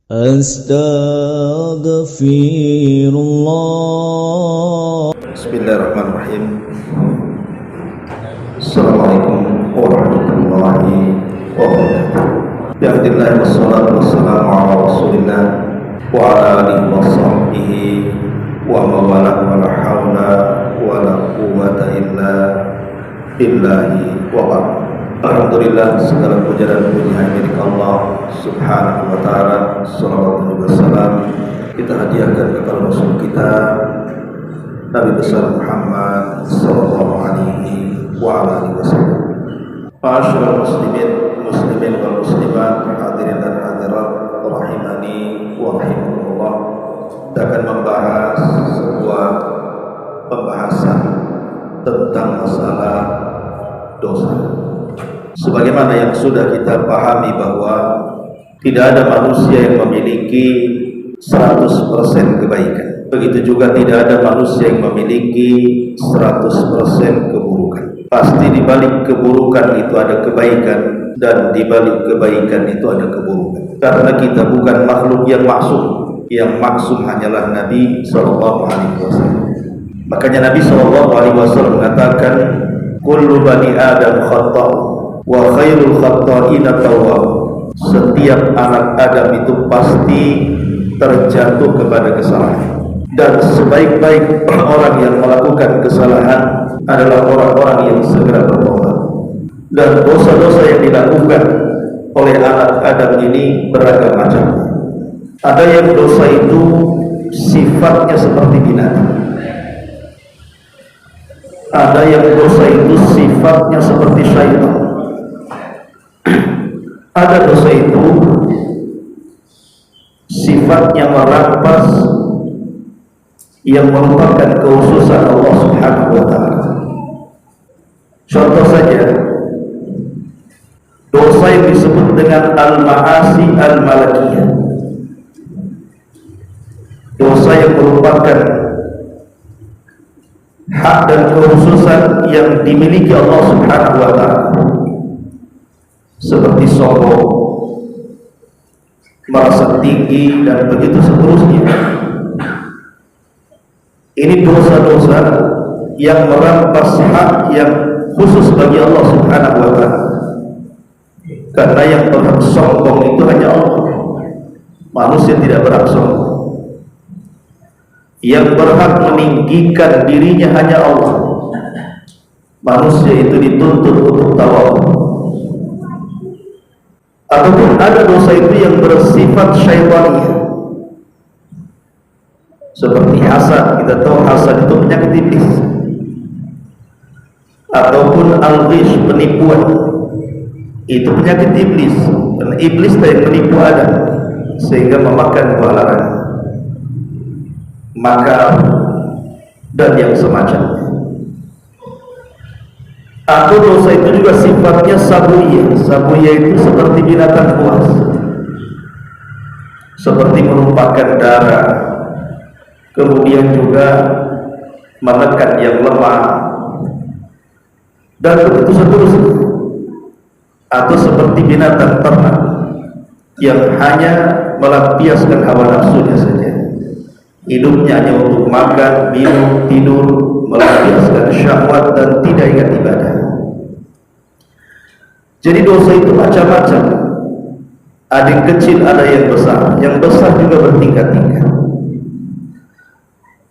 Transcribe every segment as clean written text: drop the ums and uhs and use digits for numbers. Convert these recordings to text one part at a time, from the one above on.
Astaghfirullah. Bismillahirrahmanirrahim. Assalamualaikum warahmatullahi wabarakatuh. Bihamdillah wassalatu wassalamu ala rasulillah wa ala alihi wa sahbihi wa mawala wa la hawla wa la quwwata illa billahi wa ba'd. Alhamdulillah, segala puja dan puji hanya milik Allah subhanahu wa ta'ala. Salawatu wassalam kita hadiahkan kepada Rasul kita Nabi besar Muhammad sallallahu alaihi wa alihi wasallam. Ma'asyiral muslimin wal muslimat, hadirin dan hadirat rahimani wa rahimakumullah. Kita akan membahas sebuah pembahasan tentang masalah dosa. Sebagaimana yang sudah kita pahami bahwa tidak ada manusia yang memiliki 100% kebaikan. Begitu juga tidak ada manusia yang memiliki 100% keburukan. Pasti di balik keburukan itu ada kebaikan, dan di balik kebaikan itu ada keburukan. Karena kita bukan makhluk yang maksum. Yang maksum hanyalah Nabi sallallahu alaihi wasallam. Makanya Nabi sallallahu alaihi wasallam mengatakan, kullu bani Adam khata' wa khairul khata'ina tawwab. Setiap anak Adam itu pasti terjatuh kepada kesalahan, dan sebaik-baik orang yang melakukan kesalahan adalah orang-orang yang segera bertobat. Dan dosa-dosa yang dilakukan oleh anak Adam ini beragam macam. Ada yang dosa itu sifatnya seperti binatang, ada yang dosa itu sifatnya seperti syaitan. Ada dosa itu sifatnya merampas, yang merupakan kekhususan Allah Subhanahu wa ta'ala. Contoh saja, dosa yang disebut dengan al-ma'asi al-malakiyah, dosa yang merupakan hak dan kekhususan yang dimiliki Allah Subhanahu wa ta'ala, seperti sombong, merasa tinggi, dan begitu seterusnya. Ini dosa-dosa yang merampas hak yang khusus bagi Allah Subhanahu wa ta'ala. Karena yang berhak sombong itu hanya Allah. Manusia tidak berhak sombong. Yang berhak meninggikan dirinya hanya Allah. Manusia itu dituntut untuk tawadhu. Ataupun ada dosa itu yang bersifat syaitaniyah, seperti hasad. Kita tahu hasad itu penyakit iblis. Ataupun al-ghish, penipuan, itu penyakit iblis. Dan iblis yang menipu Adam sehingga memakan buah larangan, makar, dan yang semacamnya. Atau dosa itu juga sifatnya sabuyah. Sabuyah itu seperti binatang buas, seperti menumpahkan darah, kemudian juga menekan yang lemah, dan begitu seterusnya. Atau seperti binatang ternak yang hanya melampiaskan hawa nafsunya saja. Hidupnya hanya untuk makan, minum, tidur, melampiaskan syahwat, dan tidak ingat ibadah. Jadi dosa itu macam-macam. Ada yang kecil, ada yang besar. Yang besar juga bertingkat-tingkat.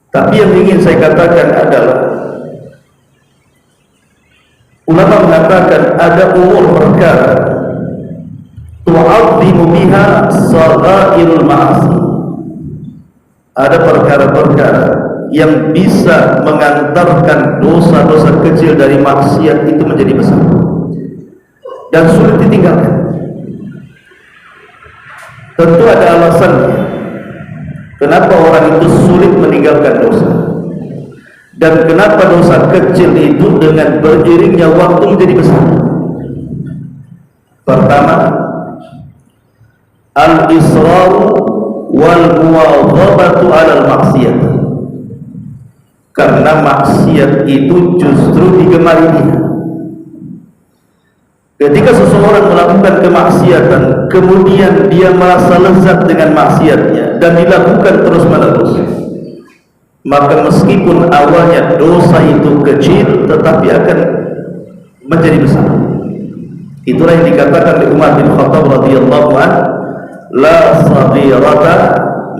Tapi yang ingin saya katakan adalah, ulama mengatakan ada umur perkara tu'azzimu biha saghairul ma'asi. Ada perkara-perkara yang bisa mengantarkan dosa-dosa kecil dari maksiat itu menjadi besar dan sulit ditinggalkan. Tentu ada alasannya kenapa orang itu sulit meninggalkan dosa, dan kenapa dosa kecil itu dengan beriringnya waktu menjadi besar. Pertama, al-israru wal muwadhabatu 'alal maksiyat. Karena maksiat itu justru digemari dia. Ketika seseorang melakukan kemaksiatan, kemudian dia merasa lezat dengan maksiatnya dan dilakukan terus-menerus, maka meskipun awalnya dosa itu kecil, tetapi akan menjadi besar. Itulah yang dikatakan oleh Umar bin Khattab radhiyallahu anhu, la saghirata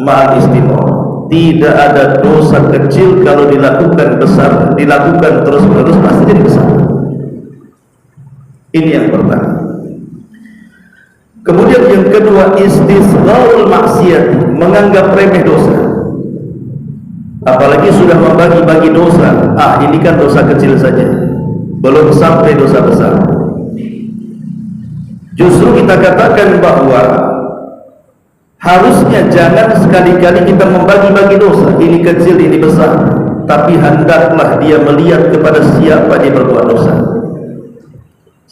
ma'al istimrar. Tidak ada dosa kecil kalau dilakukan besar, dilakukan terus-menerus pasti jadi besar. Ini yang pertama. Kemudian yang kedua, istisgharul maksiat, menganggap remeh dosa. Apalagi sudah membagi-bagi dosa. Ini kan dosa kecil saja, belum sampai dosa besar. Justru kita katakan bahwa harusnya jangan sekali-kali kita membagi-bagi dosa, ini kecil, ini besar. Tapi hendaklah dia melihat kepada siapa dia berbuat dosa.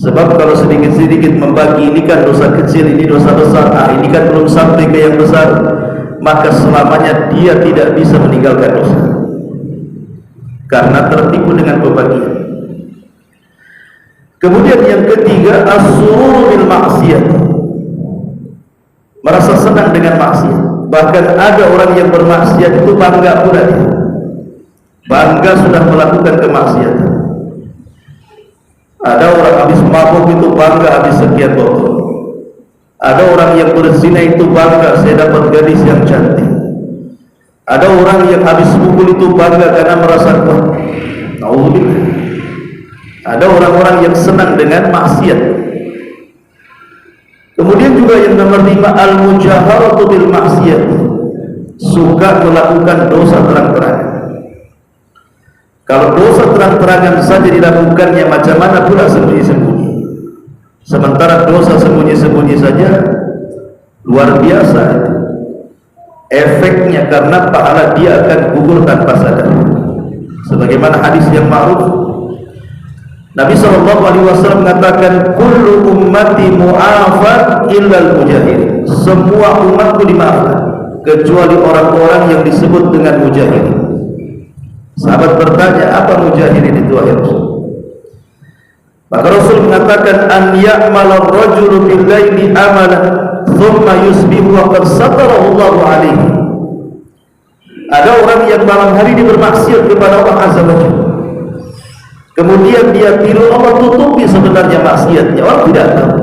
Sebab kalau sedikit-sedikit membagi, ini kan dosa kecil, ini dosa besar, ini kan belum sampai ke yang besar, maka selamanya dia tidak bisa meninggalkan dosa karena tertipu dengan pembagian. Kemudian yang ketiga, as-surur bil maksiat, merasa senang dengan maksiat. Bahkan ada orang yang bermaksiat itu bangga pula dia, bangga sudah melakukan kemaksiatan. Ada orang habis mabuk itu bangga habis sekian botol. Ada orang yang berzina itu bangga saya dapat gadis yang cantik. Ada orang yang habis pukul itu bangga karena merasa kuat. Nauzubillah. Ada orang-orang yang senang dengan maksiat. Kemudian juga yang nomor 5, al-mujaharatu bil maksiat, suka melakukan dosa terang-terangan. Kalau dosa terang-terangan saja dilakukannya, macam mana pula sembunyi-sembunyi? Sementara dosa sembunyi-sembunyi saja luar biasa efeknya, karena pahala dia akan gugur tanpa sadar. Sebagaimana hadis yang ma'ruf, Nabi SAW mengatakan, kullu ummati mu'afat illal mujahirin. Semua umatku dimaafkan kecuali orang-orang yang disebut dengan mujahirin. Sahabat bertanya, apa mujahirin itu wahai Rasul? Maka Rasul mengatakan, an ya'mala ar-rajulu bil laili amalan thumma yusbihu wa qad satarahu Allah alaihi. Ada orang yang malam hari dia bermaksiat kepada Allah Azza wa Jalla, kemudian dia tiru, Allah tutupi sebenarnya maksiatnya, orang tidak tahu.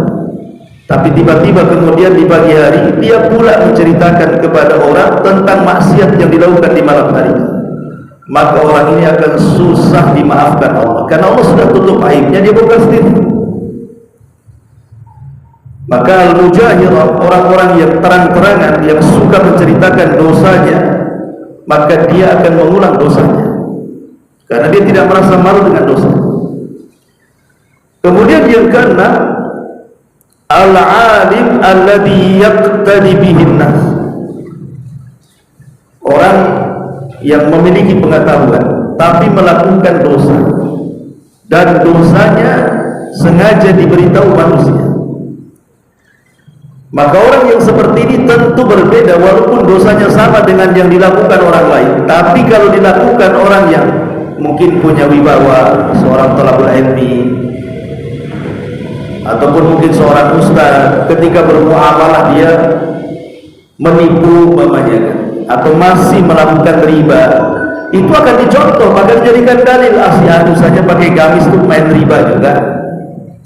Tapi tiba-tiba kemudian di pagi hari dia pula menceritakan kepada orang tentang maksiat yang dilakukan di malam hari. Maka orang ini akan susah dimaafkan Allah, karena Allah sudah tutup aibnya, dia bukan sendiri. Maka al-mujahir, orang-orang yang terang-terangan, yang suka menceritakan dosanya, maka dia akan mengulang dosanya, karena dia tidak merasa malu dengan dosa. Kemudian yang keenam, al-alim alladhi yaqtadi bihin nas, orang yang memiliki pengetahuan tapi melakukan dosa, dan dosanya sengaja diberitahu manusia. Maka orang yang seperti ini tentu berbeda, walaupun dosanya sama dengan yang dilakukan orang lain. Tapi kalau dilakukan orang yang mungkin punya wibawa, seorang thalabul ilmi, ataupun mungkin seorang ustaz, ketika bermuamalah dia menipu umpamanya, atau masih melakukan riba, itu akan dicontoh, maka dijadikan dalil. Si anu saja pakai gamis tuh main riba juga.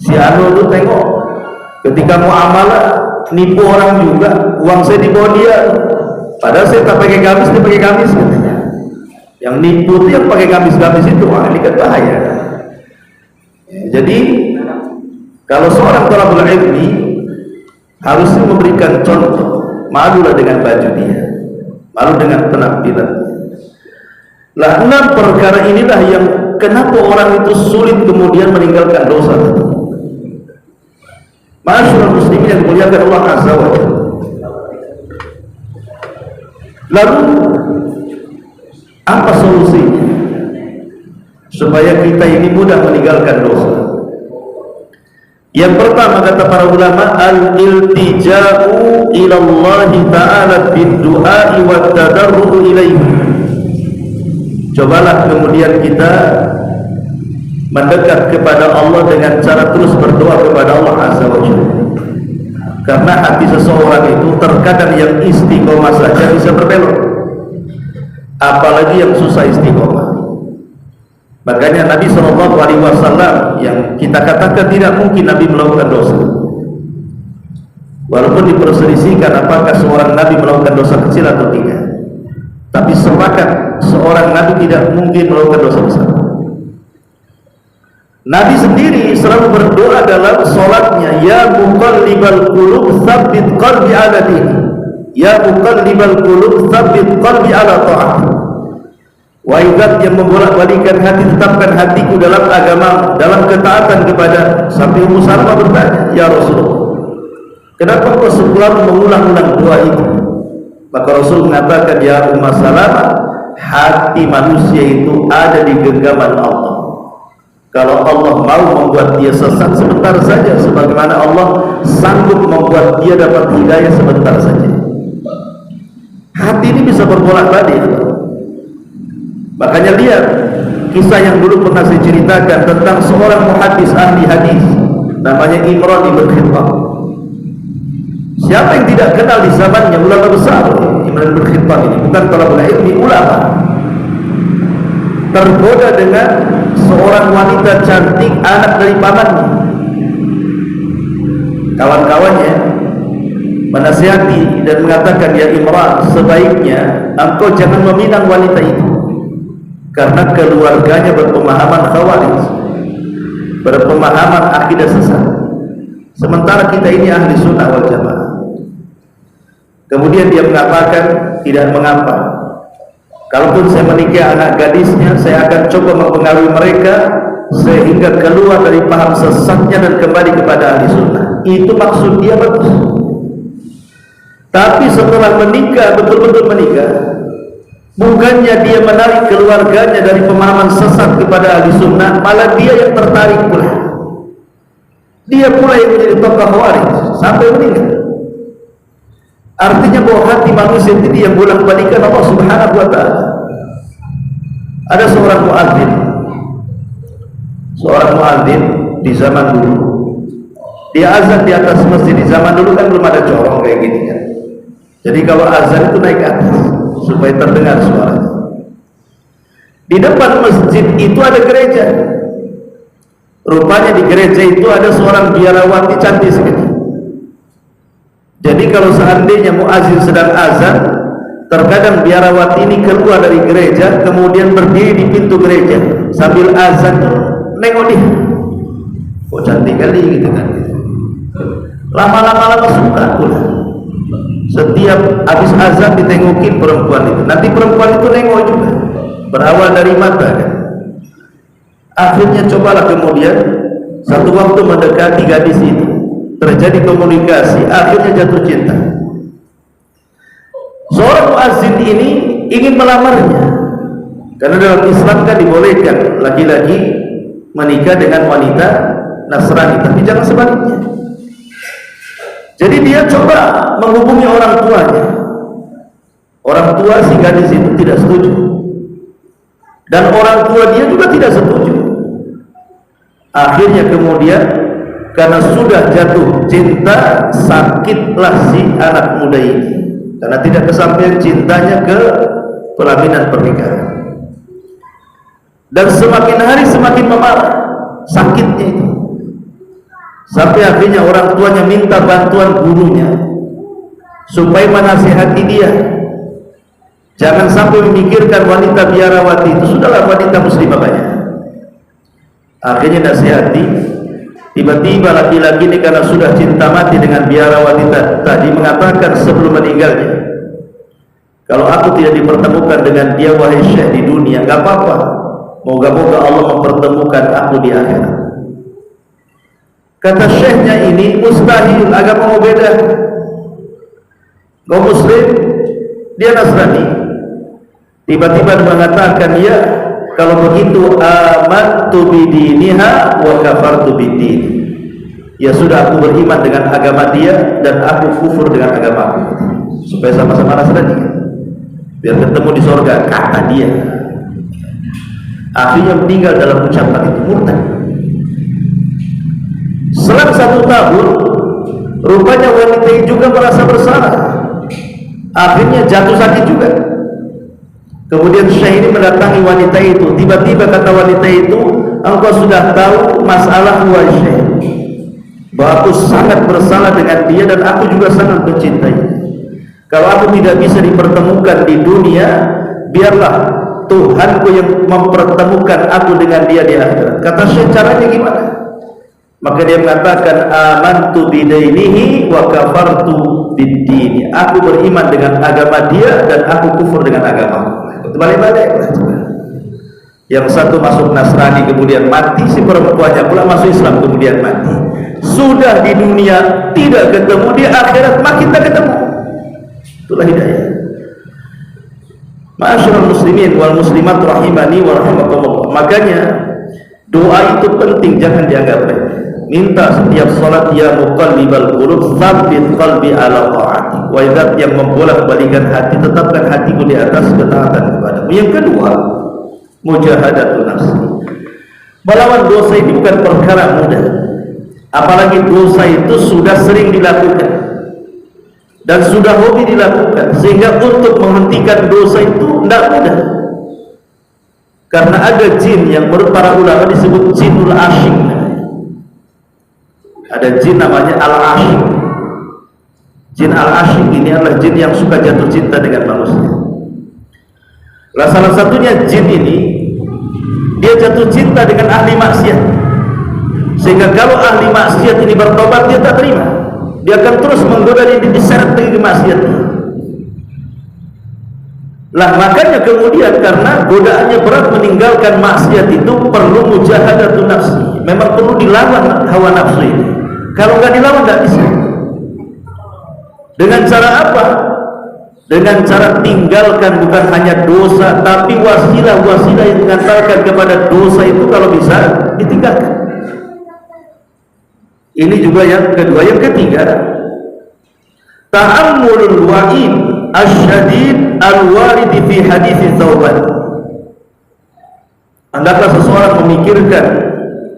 Si anu tuh tengok ketika muamalah nipu orang juga, uang saya dibawa dia, padahal saya tak pakai gamis, dia pakai gamis katanya. Yang nipu itu yang pakai gamis-gamis itu, ini kan bahaya. Jadi kalau seorang thalabul ilmi harusnya memberikan contoh, malulah dengan baju dia, malu dengan penampilan. Lah, 6 perkara inilah yang kenapa orang itu sulit kemudian meninggalkan dosa. Ma'asyiral muslimin yang dimuliakan Allah Azza wa Jalla. Lalu apa solusinya supaya kita ini mudah meninggalkan dosa? Yang pertama kata para ulama, al-iltija'u ila Allah ta'ala bid-du'a'i wa tadarru'u ilaihi. Cobalah kemudian kita mendekat kepada Allah dengan cara terus berdoa kepada Allah Azza wa Jalla. Karena hati seseorang itu terkadang yang istiqomah saja bisa berbelok, apalagi yang susah istiqomah. Makanya Nabi SAW yang kita katakan tidak mungkin Nabi melakukan dosa, walaupun diperselisihkan apakah seorang Nabi melakukan dosa kecil atau tidak, tapi sepakat seorang Nabi tidak mungkin melakukan dosa besar. Nabi sendiri selalu berdoa dalam sholatnya, ya muqallibal qulub tsabbit qalbi ala dini, ya muqallibal qulub tsabbit qalbi ala ta'at. Wahai Zat yang membolak-balikan hati, tetapkan hatiku dalam agama, dalam ketaatan kepada. Sampai Ummu Salamah bertanya, ya Rasulullah, kenapa kau selalu mengulang-ulang doa itu? Maka Rasul mengatakan, ya Ummu Salamah, hati manusia itu ada di genggaman Allah. Kalau Allah mau membuat dia sesat sebentar saja, sebagaimana Allah sanggup membuat dia dapat hidayah sebentar saja. Hati ini bisa berbolak-balik. Makanya lihat kisah yang dulu pernah saya ceritakan tentang seorang muhaddis ahli hadis namanya Imran ibn Khattab. Siapa yang tidak kenal di zamannya ulama besar? Imran ibn Khattab ini bukan talabul ilmi, ulama. Tergoda dengan seorang wanita cantik, anak dari pamannya. Kawan-kawannya menasihati dan mengatakan, ya Imran, sebaiknya engkau jangan meminang wanita itu, karena keluarganya berpemahaman khawarij, berpemahaman akidah sesat, sementara kita ini ahli sunnah wal jamaah. Kemudian dia mengatakan, tidak mengapa, kalaupun saya menikah anak gadisnya, saya akan coba mempengaruhi mereka sehingga keluar dari paham sesatnya dan kembali kepada ahli sunnah. Itu maksud dia bagus. Tapi setelah menikah, betul-betul menikah, bukannya dia menarik keluarganya dari pemahaman sesat kepada ahli sunnah, malah dia yang tertarik pula. Dia pula yang menjadi tokoh khawarij sampai meninggal. Artinya bahwa hati manusia itu yang bolak-balikan Allah Subhanahu wa ta'ala. Ada seorang muadzin di zaman dulu. Dia azan di atas masjid. Di zaman dulu kan belum ada corong kayak gini kan. Jadi kalau azan itu naik ke atas supaya terdengar suaranya. Di depan masjid itu ada gereja. Rupanya di gereja itu ada seorang biarawati cantik sekali. Jadi kalau seandainya muazin sedang azan, terkadang biarawati ini keluar dari gereja, kemudian berdiri di pintu gereja sambil azan, nengok dia, kok cantik kali gitu kan. Lama-lama suka pula. Setiap habis azan ditengokin perempuan itu, nanti perempuan itu nengok juga. Berawal dari mata kan. Akhirnya cobalah kemudian satu waktu mendekati gadis itu, terjadi komunikasi, akhirnya jatuh cinta. Seorang muazzin ini ingin melamarnya, karena dalam Islam kan dibolehkan laki-laki menikah dengan wanita Nasrani, tapi jangan sebaliknya. Jadi dia coba menghubungi orang tuanya. Orang tua si gadis itu tidak setuju, dan orang tua dia juga tidak setuju. Akhirnya kemudian karena sudah jatuh cinta, sakitlah si anak muda ini, karena tidak kesampaian cintanya ke pelaminan pernikahan. Dan semakin hari semakin memarah sakitnya itu, sampai akhirnya orang tuanya minta bantuan gurunya supaya menasihati dia, jangan sampai memikirkan wanita biarawati itu, sudahlah wanita muslimah banyak. Akhirnya nasihati. Tiba-tiba laki-laki ini karena sudah cinta mati dengan biarawati tadi mengatakan sebelum meninggalnya, kalau aku tidak dipertemukan dengan dia wahai syekh di dunia, gak apa-apa, moga-moga Allah mempertemukan aku di akhirat. Kata syekhnya ini, mustahil, agama mau beda. Kau muslim, dia Nasrani. Tiba-tiba mengatakan, ya kalau begitu amantu bidiniha wa kafartu bidini. Ya sudah, aku beriman dengan agama dia dan aku kufur dengan agama aku, supaya sama-sama Nasrani, biar ketemu di surga, kata dia. Akhirnya meninggal dalam ucapan itu, murtad. Selang 1 tahun, rupanya wanita itu juga merasa bersalah. Akhirnya jatuh sakit juga. Kemudian Syekh ini mendatangi wanita itu. Tiba-tiba kata wanita itu, engkau sudah tahu masalah wahai Syekh, bahwa aku sangat bersalah dengan dia dan aku juga sangat mencintai. Kalau aku tidak bisa dipertemukan di dunia, biarlah Tuhanku yang mempertemukan aku dengan dia di akhirat. Kata Syekh, caranya gimana? Maka dia mengatakan, amantu bidainihi wa kafartu biddini. Aku beriman dengan agama dia dan aku kufur dengan agama. Balik-balik. Yang satu masuk Nasrani kemudian mati, si perempuannya pula masuk Islam kemudian mati. Sudah di dunia tidak ketemu, di akhirat makin tak ketemu. Itulah hidayah. Ma'asyiral muslimin wal muslimat rahimani wa rahimakumullah. Makanya doa itu penting, jangan dianggap remeh. Minta setiap salat, ya muqallibal qulub tsabbit qalbi ala ta'ati. Wahai zat yang membolak-balikan hati, tetapkan hatiku di atas ketaatan kepadamu. Yang kedua, mujahadatun nafsi. Melawan dosa itu bukan perkara mudah. Apalagi dosa itu sudah sering dilakukan dan sudah hobi dilakukan, sehingga untuk menghentikan dosa itu tidak mudah. Karena ada jin yang menurut para ulama disebut jinul asyik. Ada jin namanya al-asyik. Jin al-asyik ini adalah jin yang suka jatuh cinta dengan manusia. Nah, salah satunya jin ini, dia jatuh cinta dengan ahli maksiat, sehingga kalau ahli maksiat ini bertobat, dia tak terima. Dia akan terus menggoda dia, diseret lagi ke maksiatnya. Lah makanya kemudian karena godaannya berat meninggalkan maksiat itu perlu mujahadatun nafsi. Memang perlu dilawan hawa nafsu ini. Kalau nggak dilawan nggak bisa. Dengan cara apa? Dengan cara tinggalkan bukan hanya dosa, tapi wasilah-wasilah yang mengantarkan kepada dosa itu kalau bisa ditinggalkan. Ini juga yang kedua. Yang ketiga, ta'ammulul wa'id asyadid al-warid fi hadits Tsauban. Hendaklah seseorang memikirkan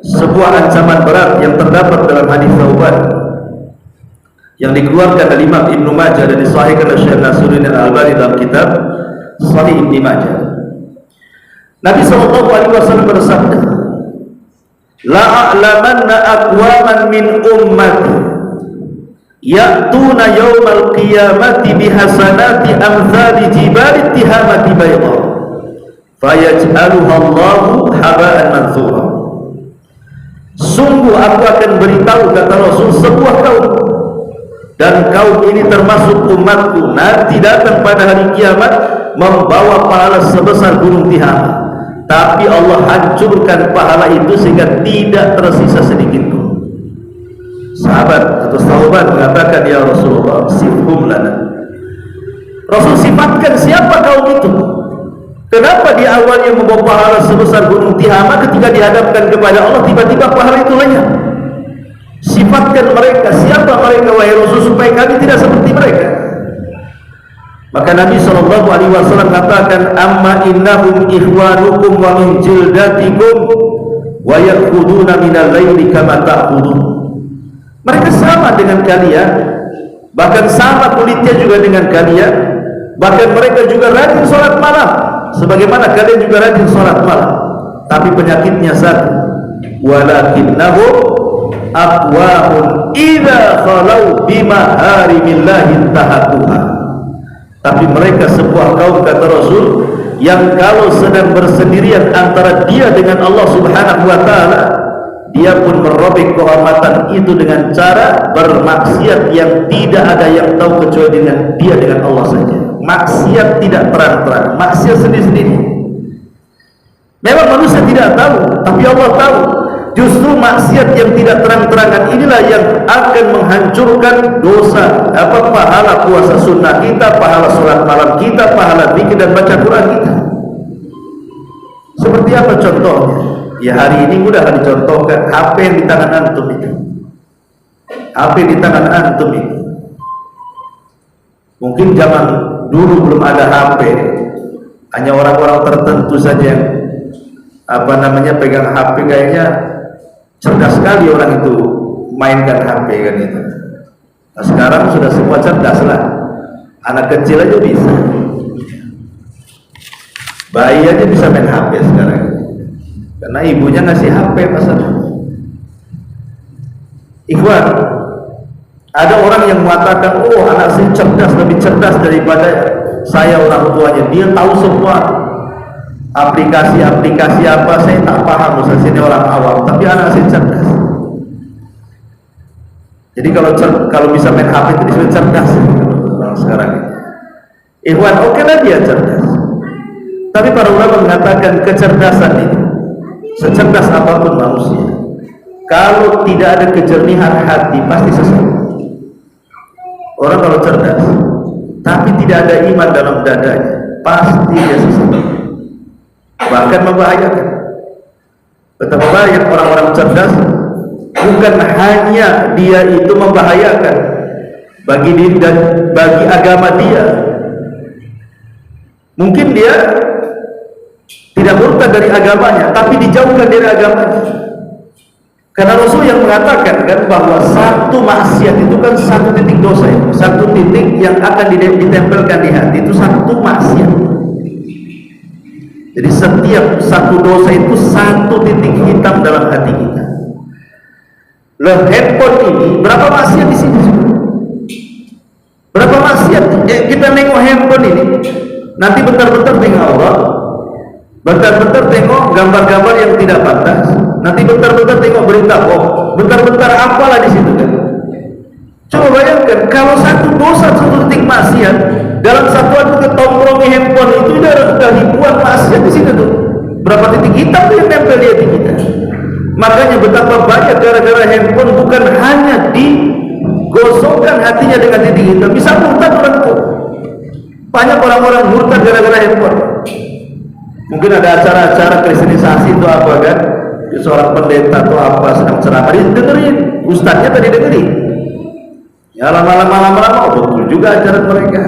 sebuah ancaman berat yang terdapat dalam hadis Tsauban yang dikeluarkan dari Imam Ibnu Majah dan disahihkan oleh Syekh Nasiruddin Al-Albani dalam kitab Sahih Ibnu Majah. Nabi SAW bersabda, la a'lamanna aqwaman min ummati ya'tuna yawmal qiyamati bihasanati amthali jibali tihamati bayda fayaj'aluha Allahu haba'an manthura. Sungguh aku akan beritahu, kata Rasul, sebuah kaum, dan kaum ini termasuk umatku, nanti datang pada hari kiamat membawa pahala sebesar gunung Tihama, tapi Allah hancurkan pahala itu sehingga tidak tersisa sedikit pun. Sahabat atau sahabat mengatakan, ya Rasulullah, sifhum lana. Rasul, sifatkan siapa kaum itu? Kenapa di awalnya membawa pahala sebesar gunung Tihama, ketika dihadapkan kepada Allah tiba-tiba pahala itu lenyap? Sifatkan mereka, siapa mereka wahai Rasul, supaya kami tidak seperti mereka. Maka Nabi SAW katakan, amma innahum ikhwanukum wa min jildatikum wa yakhuduna minal laili kama ta'khudun. Mereka sama dengan kalian, bahkan sama kulitnya juga dengan kalian, bahkan mereka juga rajin sholat malam sebagaimana kalian juga rajin sholat malam. Tapi penyakitnya satu, walakinnahum aqwamun idza khalau bimaharimillahi tahakuha. Tapi mereka sebuah kaum, kata Rasul, yang kalau sedang bersendirian antara dia dengan Allah Subhanahu wa ta'ala, dia pun merobek kehormatan itu dengan cara bermaksiat yang tidak ada yang tahu kecuali dengan dia, dengan Allah saja. Maksiat tidak terang-terang, maksiat sendiri-sendiri. Memang manusia tidak tahu, tapi Allah tahu. Justru maksiat yang tidak terang-terangan inilah yang akan menghancurkan dosa, pahala puasa sunnah kita, pahala sholat malam kita, pahala zikir dan baca Quran kita. Seperti apa contohnya? Ya hari ini mudah dicontohkan, HP yang di tangan antum itu. HP di tangan antum itu. Mungkin zaman dulu belum ada HP, hanya orang-orang tertentu saja yang pegang HP, kayaknya cerdas sekali orang itu mainkan HP kan itu. Nah, sekarang sudah semua cerdas lah, anak kecil aja bisa, bayi aja bisa main HP sekarang karena ibunya ngasih HP masalah. Ikhwan, ada orang yang mengatakan, oh anak saya cerdas, lebih cerdas daripada saya orang tuanya, dia tahu semua aplikasi-aplikasi apa, saya tak paham, misalnya ini orang awam, tapi anak saya cerdas. Jadi kalau bisa main HP itu disebut cerdas orang sekarang ini. Ikhwan, oke lah dia cerdas, tapi para ulama mengatakan kecerdasan itu secerdas apapun manusia, kalau tidak ada kejernihan hati pasti sesat. Orang kalau cerdas tapi tidak ada iman dalam dadanya, pasti dia sesat, bahkan membahayakan. Betapa banyak orang-orang cerdas, bukan hanya dia itu membahayakan bagi diri dan bagi agama dia, mungkin dia tidak murtad dari agamanya, tapi dijauhkan dari agamanya. Karena Rasul yang mengatakan kan bahwa satu maksiat itu kan satu titik dosa, ya. Satu titik yang akan ditempelkan di hati itu satu maksiat. Jadi setiap satu dosa itu satu titik hitam dalam hati kita. Loh, handphone ini berapa maksiat di sini? Berapa maksiat? Kita nengok handphone ini, nanti bentar-bentar tengok Allah, bentar-bentar tengok gambar-gambar yang tidak pantas, nanti bentar-bentar tengok berita hoax, bentar-bentar apalah di situ kan. Coba bayangkan kalau satu dosa satu titik maksiat dalam satuan ketongkrongi handphone itu udah ribuan maksiat di situ tuh. Berapa titik hitam tuh yang nempel di hati kita. Makanya betapa banyak gara-gara handphone bukan hanya digosokkan hatinya dengan titik hitam, bisa murtad orang tuh. Banyak orang-orang murtad gara-gara handphone. Mungkin ada acara-acara kristenisasi itu apa kan, seorang pendeta atau apa sedang ceramah, dengerin ustadznya tadi dengerin, ya lama-lama betul juga acara mereka.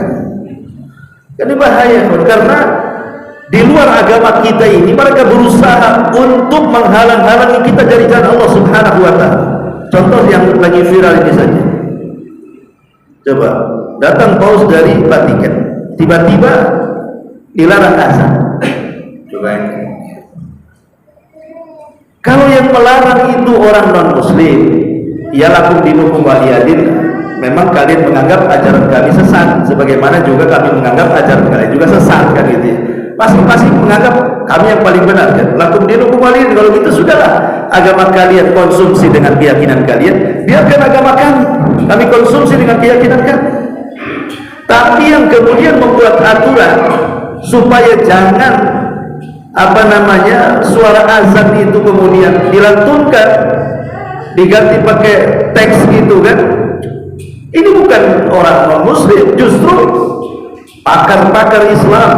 Kan bahaya, karena di luar agama kita ini mereka berusaha untuk menghalang-halangi kita dari jalan Allah Subhanahu wa ta'ala. Contoh yang lagi viral ini saja, coba datang paus dari Vatikan, tiba-tiba dilarang azan. Coba ini. Kalau yang melarang itu orang non-muslim, ya lakum dinukum waliyadin, memang kalian menganggap ajaran kami sesat, sebagaimana juga kami menganggap ajaran kalian juga sesat kan gitu ya. Masing-masing menganggap kami yang paling benar kan. Lakum dinukum waliyadin, kalau gitu sudahlah, agama kalian konsumsi dengan keyakinan kalian, biarkan agama kami konsumsi dengan keyakinan kami. Tapi yang kemudian membuat aturan supaya jangan suara azan itu kemudian dilantunkan, diganti pakai teks gitu kan, ini bukan orang non muslim, justru pakar-pakar Islam,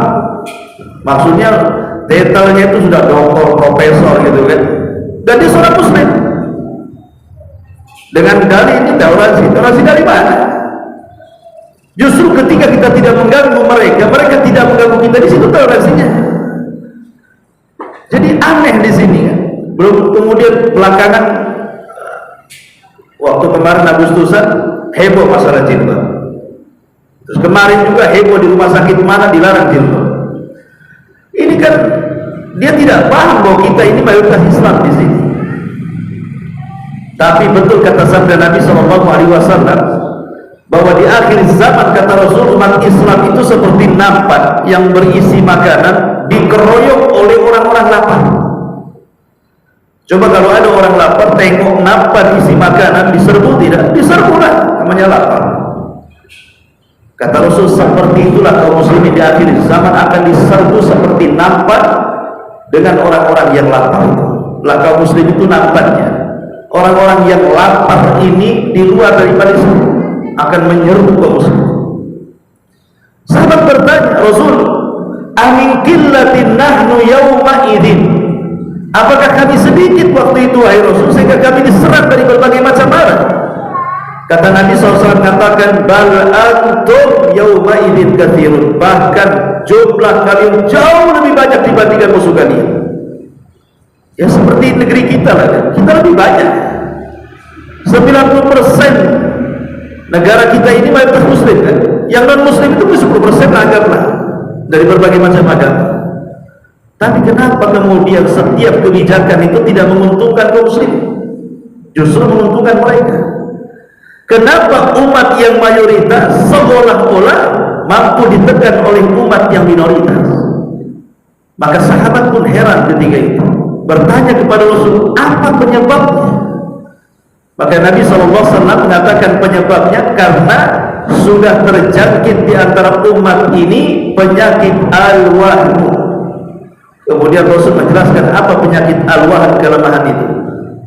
maksudnya detailnya itu sudah doktor, profesor gitu kan, dan dia seorang muslim dengan dalih ini toleransi dari mana? Justru ketika kita tidak mengganggu mereka tidak mengganggu kita, di situ toleransinya. Jadi aneh di sini kan. Belum kemudian belakangan waktu kemarin Agustusan heboh masalah jilbab. Terus kemarin juga heboh di rumah sakit mana dilarang jilbab. Ini kan dia tidak paham bahwa kita ini mayoritas Islam di sini. Tapi betul kata sabda Nabi SAW bahwa di akhir zaman kata Rasul, umat Islam itu seperti nampan yang berisi makanan dikeroyok oleh orang-orang lapar. Coba kalau ada orang lapar tengok nampan isi makanan, diserbu tidak? Diserbu lah, namanya lapar. Kata Rasul, seperti itulah kaum muslimin di akhir zaman akan diserbu seperti nampan dengan orang-orang yang lapar itu. Lah kaum muslim itu nampannya. Orang-orang yang lapar ini di luar daripada Islam akan menyerbu kaum muslim. Sahabat bertanya, Rasul, amin qillatin nahnu yawma idin, apakah kami sedikit waktu itu wahai Rasul sehingga kami diserang dari berbagai macam arah? Kata Nabi SAW katakan, bal antum yawma idin katsirun, bahkan jumlah kalian jauh lebih banyak dibandingkan musuh kalian. Ya seperti negeri kita lah kan. Kita lebih banyak. 90% negara kita ini mayoritas muslim kan. Yang non muslim itu 10% anggaplah dari berbagai macam agama. Tapi kenapa kemudian setiap kebijakan itu tidak menguntungkan kaum muslim? Justru menguntungkan mereka. Kenapa umat yang mayoritas seolah-olah mampu ditekan oleh umat yang minoritas? Maka sahabat pun heran ketika itu, bertanya kepada Rasul, apa penyebabnya? Maka Nabi SAW mengatakan penyebabnya karena sudah terjangkit di antara umat ini penyakit al-wahn. Kemudian Rasul menjelaskan apa penyakit al-wahn, kelemahan itu.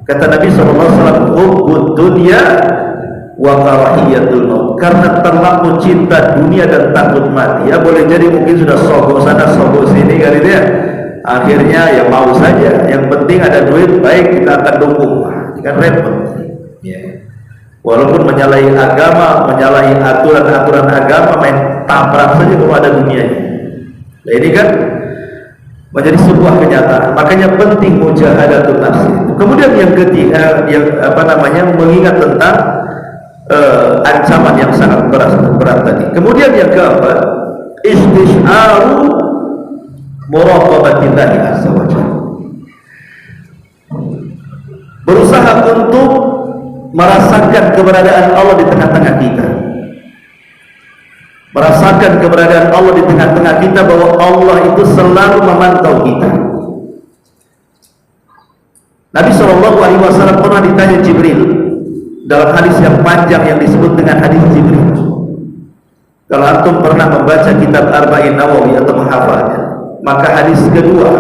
Kata Nabi SAW, hubbud dunya wa karahiyatul maut, karena terlalu cinta dunia dan takut mati. Ya boleh jadi mungkin sudah sogok sana sogok sini kali dia, akhirnya ya mau saja, yang penting ada duit, baik kita akan dukung. Kan repot ya. Walaupun menyalahi agama, menyalahi aturan-aturan agama, main tabrak saja kalau ada dunianya. Nah ini kan menjadi sebuah kenyataan. Makanya penting mujahadatun nafs. Kemudian yang ketiga, yang mengingat tentang ancaman yang sangat berat tadi. Kemudian yang keempat, istisharu muraqabatillahi azza wa jalla. Berusaha untuk merasakan keberadaan Allah di tengah-tengah kita. Merasakan keberadaan Allah di tengah-tengah kita, bahwa Allah itu selalu memantau kita. Nabi SAW pernah ditanya Jibril dalam hadis yang panjang yang disebut dengan hadis Jibril. Kalau antum pernah membaca kitab Arba'in Nawawi atau menghafalnya, maka hadis kedua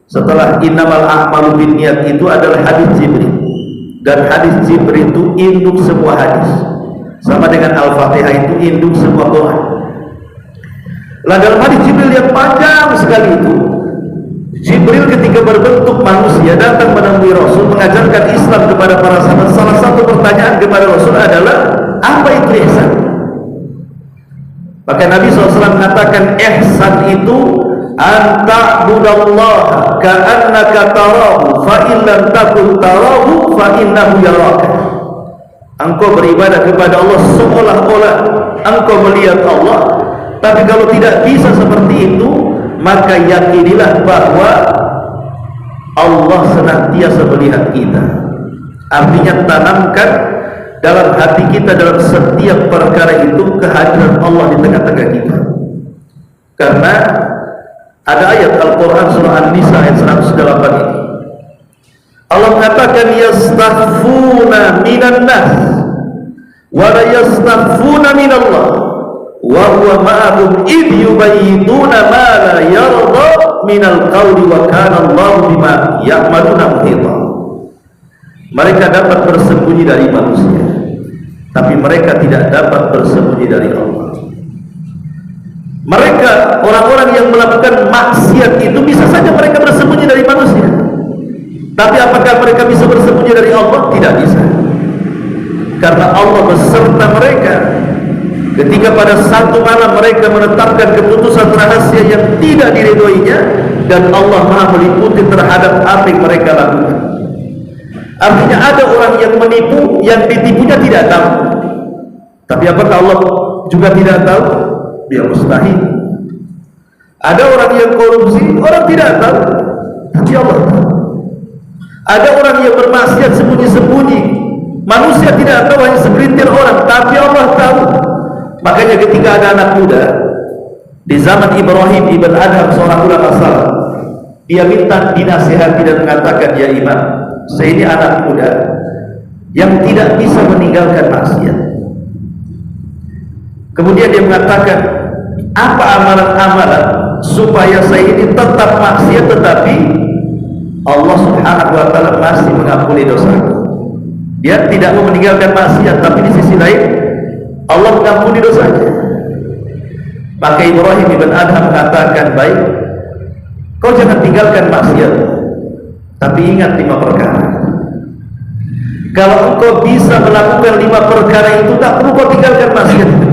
setelah innamal a'malu binniyat itu adalah hadis Jibril. Dan hadis Jibril itu induk sebuah hadis, sama dengan Al-Fatihah itu induk sebuah doa. Lah dalam hadis Jibril yang panjang sekali itu, Jibril ketika berbentuk manusia datang menemui Rasul, mengajarkan Islam kepada para sahabat. Salah satu pertanyaan kepada Rasul adalah, apa itu ihsan? Maka Nabi SAW mengatakan, ihsan itu anta'budallaha ka'annaka tarahu fa in lam takun tarahu fa innahu yaraka. Engkau beribadah kepada Allah seolah-olah engkau melihat Allah, tapi kalau tidak bisa seperti itu, maka yakinilah bahwa Allah senantiasa melihat kita. Artinya tanamkan dalam hati kita, dalam setiap perkara itu, kehadiran Allah di tengah-tengah kita. Karena ada ayat Al-Quran surah An-Nisa ayat 108 ini, Allah mengatakan yastaghfuna minan nas wa la yastaghfuna minallah wa huwa ma'ahum id yubayyituna ma la yarda minal qawli wa kana Allahu bima ya'maluna muhita. Mereka dapat bersembunyi dari manusia, tapi mereka tidak dapat bersembunyi dari Allah. Mereka, orang-orang yang melakukan maksiat itu, bisa saja mereka bersembunyi dari manusia, tapi apakah mereka bisa bersembunyi dari Allah? Tidak bisa, karena Allah beserta mereka. Ketika pada satu malam mereka menetapkan keputusan rahasia yang tidak diridhoinya, dan Allah Maha meliputi terhadap apa yang mereka lakukan. Artinya ada orang yang menipu, yang ditipunya tidak tahu. Tapi apakah Allah juga tidak tahu? Dia mustahil. Ada orang yang korupsi, orang tidak tahu, tapi Allah tahu. Ada orang yang bermaksiat sembunyi-sembunyi, manusia tidak tahu, hanya segelintir orang, tapi Allah tahu. Makanya ketika ada anak muda di zaman Ibrahim ibn Adham, seorang ulama salaf, dia minta dinasihati dan mengatakan, ya imam, saya ini anak muda yang tidak bisa meninggalkan maksiat. Kemudian dia mengatakan, apa amalan-amalan supaya saya ini tetap maksiat tetapi Allah Subhanahu wa ta'ala masih mengampuni dosaku? Dia tidak mau meninggalkan maksiat, tapi di sisi lain Allah mengampuni dosanya. Maka Ibrahim ibn Adham mengatakan, baik, kau jangan tinggalkan maksiat, tapi ingat 5 perkara. Kalau engkau bisa melakukan 5 perkara itu, tak perlu kau tinggalkan maksiat itu.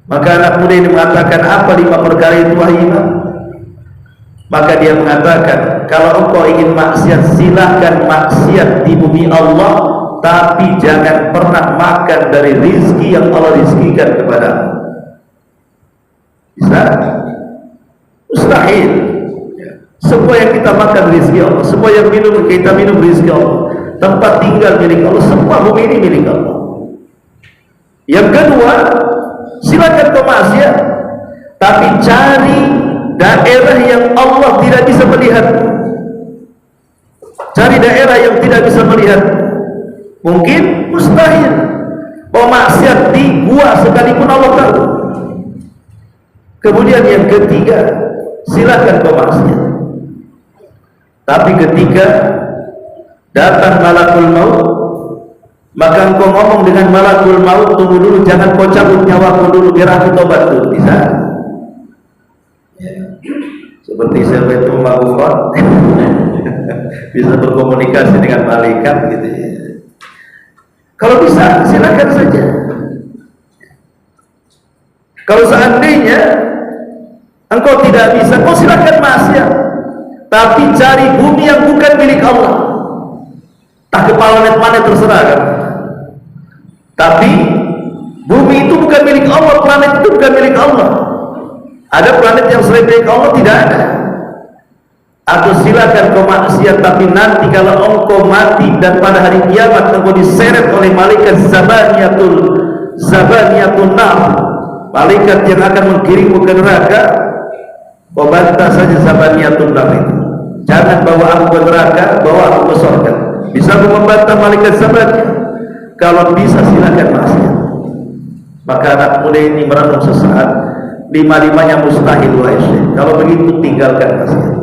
Maka anak muda ini mengatakan, apa 5 perkara itu wahai imam? Maka dia mengatakan, kalau engkau ingin maksiat, silahkan maksiat di bumi Allah, tapi jangan pernah makan dari rizki yang Allah rizkikan kepadamu. Bisa? Mustahil. Semua yang kita makan rizki Allah, semua yang kita minum rizki Allah, tempat tinggal milik Allah, semua bumi ini milik Allah. Yang kedua, silakan kau maksiat, tapi cari daerah yang Allah tidak bisa melihat. Cari daerah yang tidak bisa melihat. Mungkin mustahil kau maksiat di gua sekalipun Allah tahu. Kemudian yang ketiga, silakan kau maksiat, tapi ketika datang malakul maut, maka engkau ngomong dengan malakul maut, tunggu dulu, jangan kau cabut nyawaku dulu, biar aku tobat dulu. Bisa? Seperti saya itu melakukan bisa berkomunikasi dengan malaikat gitu ya. Kalau bisa, silakan saja. Kalau seandainya engkau tidak bisa, kau silakan maksiat, tapi cari bumi yang bukan milik Allah. Tak ke planet mana terserah kan. Tapi bumi itu bukan milik Allah, planet itu bukan milik Allah. Ada planet yang selain milik Allah? Tidak ada. Atau silakan kau maksiat, tapi nanti kalau engkau mati dan pada hari kiamat engkau diseret oleh malaikat Zabaniyatun Nar, malaikat yang akan mengkirimmu ke neraka, kau bantah saja Zabaniyatun Nar itu. Jangan bawa aku ke neraka, bawa aku ke surga. Bisa aku membantah malaikat Zabaniyah? Kalau bisa silakan maksiat. Maka anak muda ini merenung sesaat, lima-limanya mustahil wahai syekh. Kalau begitu tinggalkan maksiat.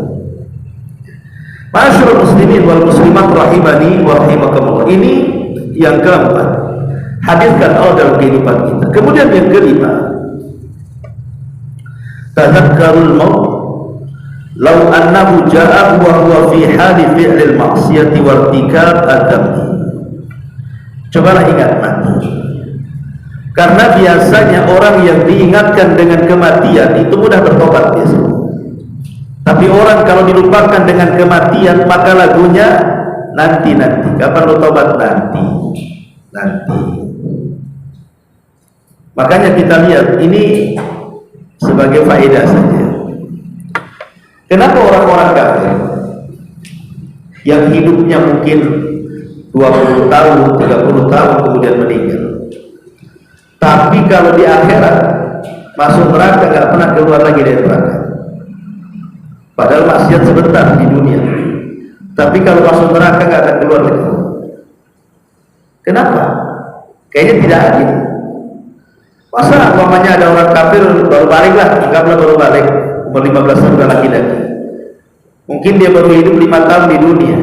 Masyarul muslimin wal muslimat rahimani wa rahimakumullah. Ini yang keempat, hadirkan Allah dalam kehidupan kita. Kemudian yang kelima, tadhakkarul maut law annahu ja'a wa huwa fi hali fi'lil ma'siyati wa irtikab adami. Cobalah ingat mati. Karena biasanya orang yang diingatkan dengan kematian itu mudah bertobat biasanya. Tapi orang kalau dilupakan dengan kematian, maka lagunya nanti. Kapan lu tobat? Nanti. Makanya kita lihat ini sebagai faedah saja. Kenapa orang-orang kafir yang hidupnya mungkin 20 tahun, 30 tahun kemudian meninggal, tapi kalau di akhirat masuk neraka gak pernah keluar lagi dari neraka? Padahal maksiat sebentar di dunia, tapi kalau masuk neraka gak akan keluar lagi. Kenapa? Kayaknya tidak adil. Masa umpamanya ada orang kafir baru balik lah, anggaplah baru balik umur 15 tahun udah laki-laki. Mungkin dia baru hidup 5 tahun di dunia,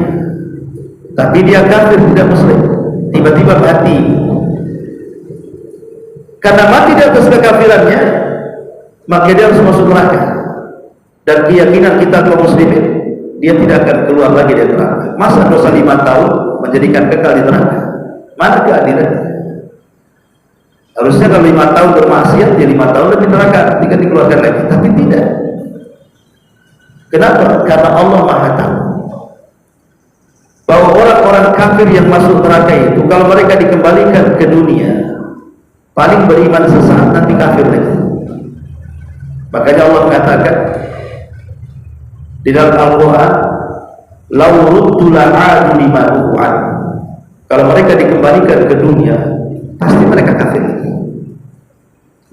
tapi dia kafir, tidak muslim, tiba-tiba mati. Karena mati di atas kekafirannya, maka dia harus masuk neraka. Dan keyakinan kita kaum muslimin, dia tidak akan keluar lagi dari neraka. Masa dosa 5 tahun menjadikan kekal di neraka? Mana keadilan? Harusnya kalau 5 tahun bermaksiat, dia 5 tahun lebih neraka ketika dikeluarkan lagi. Tapi tidak. Kenapa? Karena Allah Maha tahu bahwa orang-orang kafir yang masuk neraka itu, kalau mereka dikembalikan ke dunia, paling beriman sesaat, nanti kafir lagi. Makanya Allah mengatakan di dalam Al-Quran, "Lau ruddu la'adu lima nu'an." Kalau mereka dikembalikan ke dunia, pasti mereka kafir.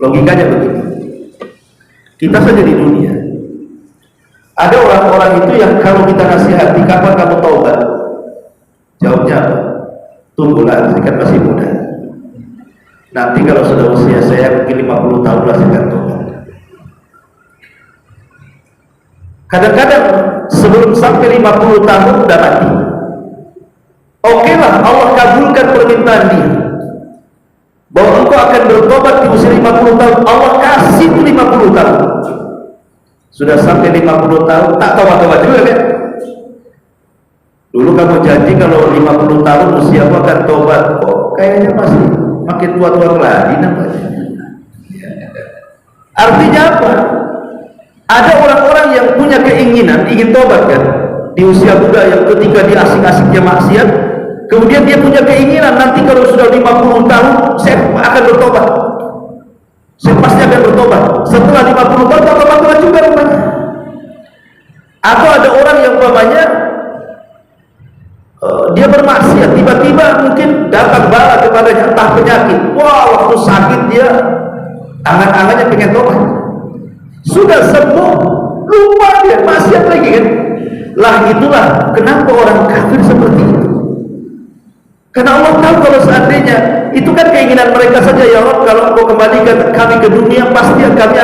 Logikanya begitu. Kita saja di dunia, ada orang-orang itu yang kalau kita nasihati, kapan kamu taubat? Jawabnya apa? Tunggulah, saya kan masih muda. Nanti kalau sudah usia saya mungkin 50 tahun lah saya akan taubat. Kadang-kadang sebelum sampai 50 tahun sudah mati. Oke lah, Allah kabulkan permintaan dia bahwa engkau akan bertobat di usia 50 tahun. Allah kasih 50 tahun. Sudah sampai 50 tahun, tak tobat-tobat juga kan? Dulu kamu janji kalau 50 tahun usia aku akan tobat. Kok kayaknya masih makin tua-tua lagi namanya. Artinya apa? Ada orang-orang yang punya keinginan ingin tobat kan, di usia muda yang ketika dia asik-asiknya maksiat, kemudian dia punya keinginan nanti kalau sudah 50 tahun saya akan bertobat, saya pasti akan bertobat. Setelah 50 tahun tobat juga rupanya. Atau ada orang yang umpamanya dia bermaksiat, tiba-tiba mungkin datang bala kepadanya entah penyakit, wah waktu sakit dia angan-angannya pengen tobat, sudah sembuh lupa dia maksiat lagi kan. Lah itulah kenapa orang kafir seperti itu, karena Allah tahu kalau seandainya itu kan keinginan mereka saja, ya Allah kalau Engkau kembalikan kami ke dunia pasti kami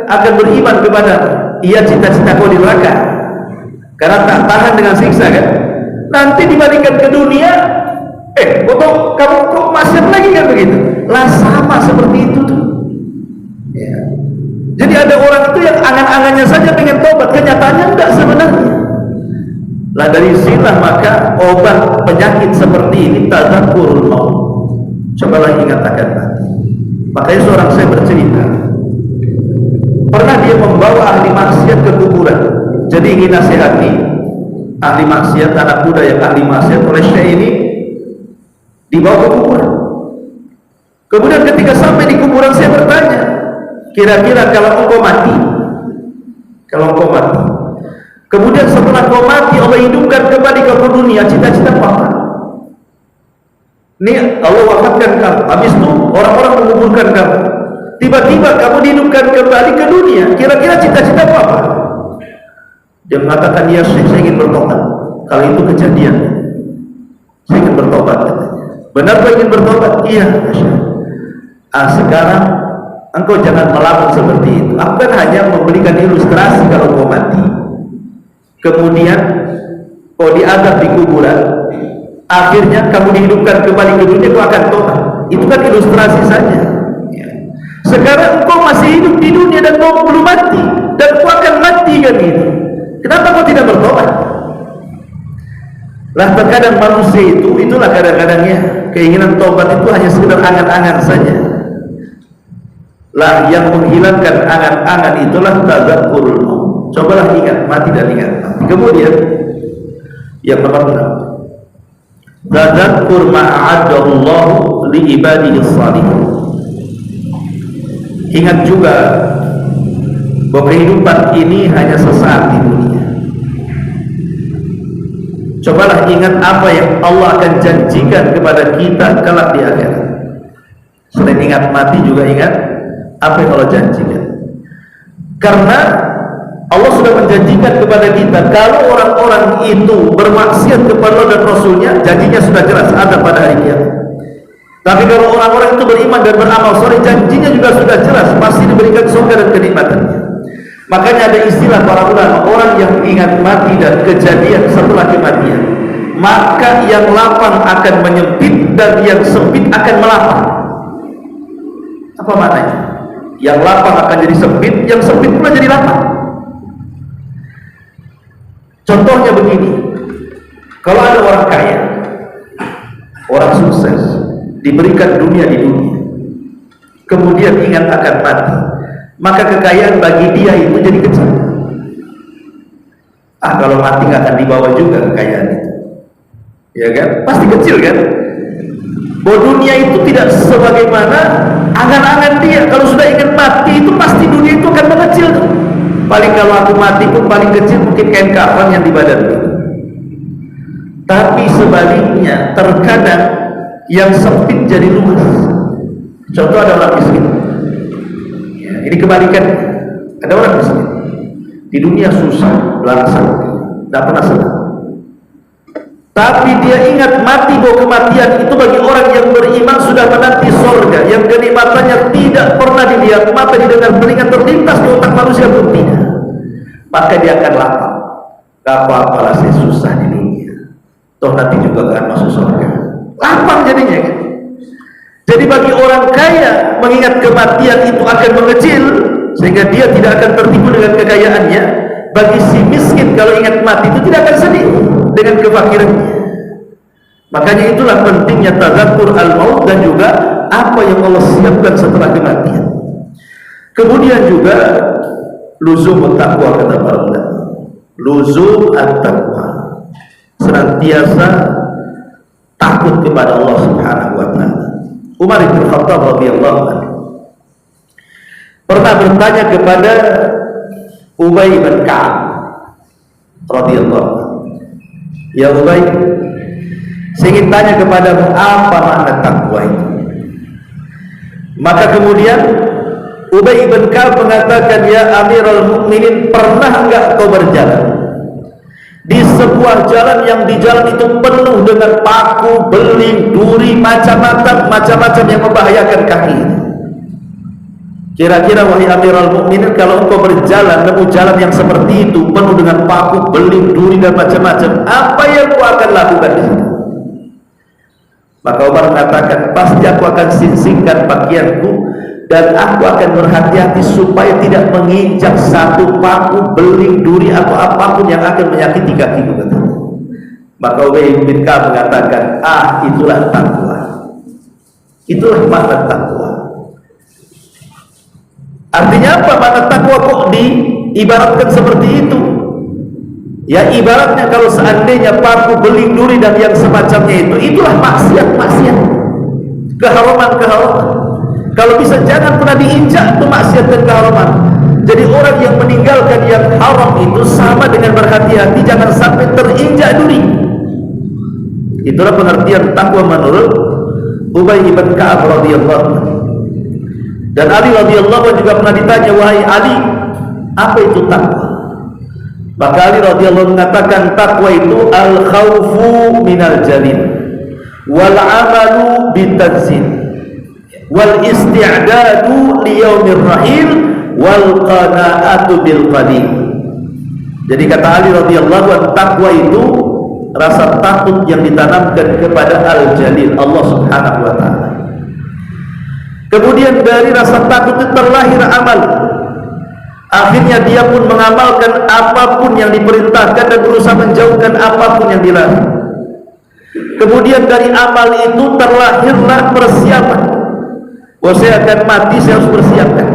akan beriman kepada. Iya, cita-cita kau di neraka karena tak tahan dengan siksa kan. Nanti dibalikan ke dunia, kamu kok maksiat lagi kan begitu. Lah sama seperti itu tuh. Ya. Jadi ada orang itu yang angan-angannya saja pengen tobat, kenyataannya enggak sebenarnya. Lah dari sinilah maka obat penyakit seperti ini tadzakkurul maut. Cobalah ingat akan mati. Makanya seorang saya bercerita, pernah dia membawa ahli maksiat ke kuburan. Jadi ingin nasihati ahli maksiat, anak muda yang ahli maksiat oleh syekh ini dibawa ke kuburan. Kemudian ketika sampai di kuburan saya bertanya, kira-kira kalau engkau mati, kemudian setelah kau mati Allah hidupkan kembali ke dunia, cita-cita apa? Ini Allah wafatkan kamu, habis itu orang-orang menguburkan kamu, tiba-tiba kamu dihidupkan kembali ke dunia, kira-kira cita-cita apa? Dia mengatakan, ya saya ingin bertobat. Kalau itu kejadian, saya ingin bertobat katanya. Benar kau ingin bertobat? Iya. Sekarang engkau jangan melamun seperti itu. Aku kan hanya memberikan ilustrasi kalau kau mati, kemudian kau diadab di kuburan, akhirnya kamu dihidupkan kembali ke dunia, kau akan tobat. Itu kan ilustrasi saja. Sekarang engkau masih hidup di dunia dan kau belum mati, dan kau akan mati kan gitu. Kenapa kau tidak bertobat? Lah terkadang manusia itulah kadang-kadangnya keinginan tobat itu hanya sekedar angan-angan saja. Lah yang menghilangkan angan-angan itulah tadzakkurul maut. Cobalah ingat mati dan ingat mati. Kemudian yang pertama, tadzakkur ma'adallahu li ibadihi shalihin. Ingat juga bahwa kehidupan ini hanya sesaat di dunia. Cobalah ingat apa yang Allah akan janjikan kepada kita kelak di akhirat. Selain ingat mati juga ingat apa yang Allah janjikan. Karena Allah sudah menjanjikan kepada kita kalau orang-orang itu bermaksiat kepada Allah dan Rasulnya, janjinya sudah jelas ada pada hari kiamat. Tapi kalau orang-orang itu beriman dan beramal soleh, janjinya juga sudah jelas pasti diberikan surga dan kenikmatannya. Makanya ada istilah para ulama, orang yang ingat mati dan kejadian setelah kematian, maka yang lapang akan menyempit dan yang sempit akan melapang. Apa maknanya? Yang lapang akan jadi sempit, yang sempit pula jadi lapang. Contohnya begini, kalau ada orang kaya, orang sukses, diberikan dunia di dunia, kemudian ingat akan mati, maka kekayaan bagi dia itu jadi kecil. Kalau mati nggak akan dibawa juga kekayaan itu, ya kan? Pasti kecil kan? Bahwa dunia itu tidak sebagaimana angan-angan dia. Kalau sudah ingat mati itu pasti dunia itu akan mengecil tuh. Paling kalau aku mati pun paling kecil mungkin kain kafan yang di badan. Tapi sebaliknya terkadang yang sempit jadi luas. Contoh ada orang miskin. Ini kebalikan. Ada orang miskin di dunia susah, belangsang, tidak pernah senang. Tapi dia ingat mati, bahwa kematian itu bagi orang yang beriman sudah menanti surga, yang kenikmatannya tidak pernah dilihat mata, didengar telinga, terlintas di otak manusia pun tidak. Maka dia akan lapang. Gak apa-apalah saya susah di dunia, toh nanti juga akan masuk surga. Lapang jadinya kan. Jadi bagi orang kaya mengingat kematian itu akan mengecil, sehingga dia tidak akan tertipu dengan kekayaannya. Bagi si miskin kalau ingat mati itu tidak akan sedih dengan kefakirannya. Makanya itulah pentingnya tadzakkur al-maut dan juga apa yang Allah siapkan setelah kematian. Kemudian juga luzum taqwa, kata para ulama. Luzum at-taqwa, senantiasa takut kepada Allah Subhanahu wa taala. Umar bin Khattab radhiyallahu anhu pernah bertanya kepada Ubay bin Ka'ab radhiyallahu anhu, "Ya Ubay, saya ingin tanya kepadamu, apa makna takwa itu?" Maka kemudian Ubay bin Ka'ab mengatakan, "Ya Amirul Mukminin, pernah enggak kau berjalan di sebuah jalan yang di jalan itu penuh dengan paku, beling, duri, macam-macam yang membahayakan kaki? Kira-kira wahai Amirul Mukminin, kalau engkau berjalan nemu jalan yang seperti itu penuh dengan paku, beling, duri dan macam-macam, apa yang kau akan lakukan di situ?" Maka Umar mengatakan, "Pasti aku akan singkirkan pakaianku dan aku akan berhati-hati supaya tidak menginjak satu paku, beling, duri atau apapun yang akan menyakiti kakiku." Maka Ubay bin Ka'ab mengatakan, itulah takwa. Itulah makna takwa. Artinya apa makna takwa kok diibaratkan seperti itu? Ya ibaratnya kalau seandainya paku, beling, duri dan yang semacamnya itulah maksiat, keharaman. Kalau bisa jangan pernah diinjak, itu maksiat dan keharaman. Jadi orang yang meninggalkan yang haram itu sama dengan berhati-hati jangan sampai terinjak duri. Itulah pengertian takwa menurut Ubay bin Ka'ab radhiyallahu anhu. Dan Ali radhiyallahu anhu juga pernah ditanya, "Wahai Ali, apa itu takwa?" Maka Ali radhiyallahu mengatakan, takwa itu al-khawfu minal jalil wal amalu bitanzil wal isti'dadu liyaumir rahil wal qana'atu bil qalil. Jadi kata Ali radhiyallahu anhu, takwa itu rasa takut yang ditanamkan kepada al-jalil, Allah Subhanahu wa taala. Kemudian dari rasa takut itu terlahir amal. Akhirnya dia pun mengamalkan apapun yang diperintahkan dan berusaha menjauhkan apapun yang dilarang. Kemudian dari amal itu terlahirlah persiapan. Saya akan mati, saya harus persiapkan.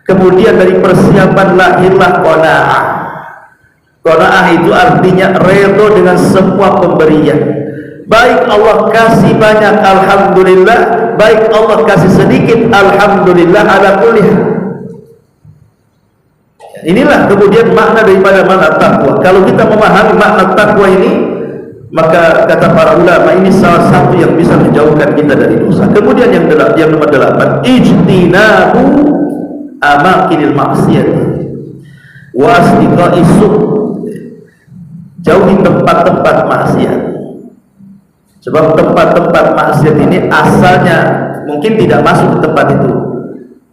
Kemudian dari persiapan lahirlah qanaah. Qanaah itu artinya redha dengan semua pemberian. Baik Allah kasih banyak, alhamdulillah. Baik Allah kasih sedikit, alhamdulillah ala kulli hal. Inilah kemudian makna daripada makna takwa. Kalau kita memahami makna takwa ini, maka kata para ulama ini salah satu yang bisa menjauhkan kita dari dosa. Kemudian yang nomor 8, ijtinabu amakinil maksiat wa asdiqai su'. Jauhi tempat-tempat maksiat. Sebab tempat-tempat maksiat ini asalnya mungkin tidak masuk ke tempat itu,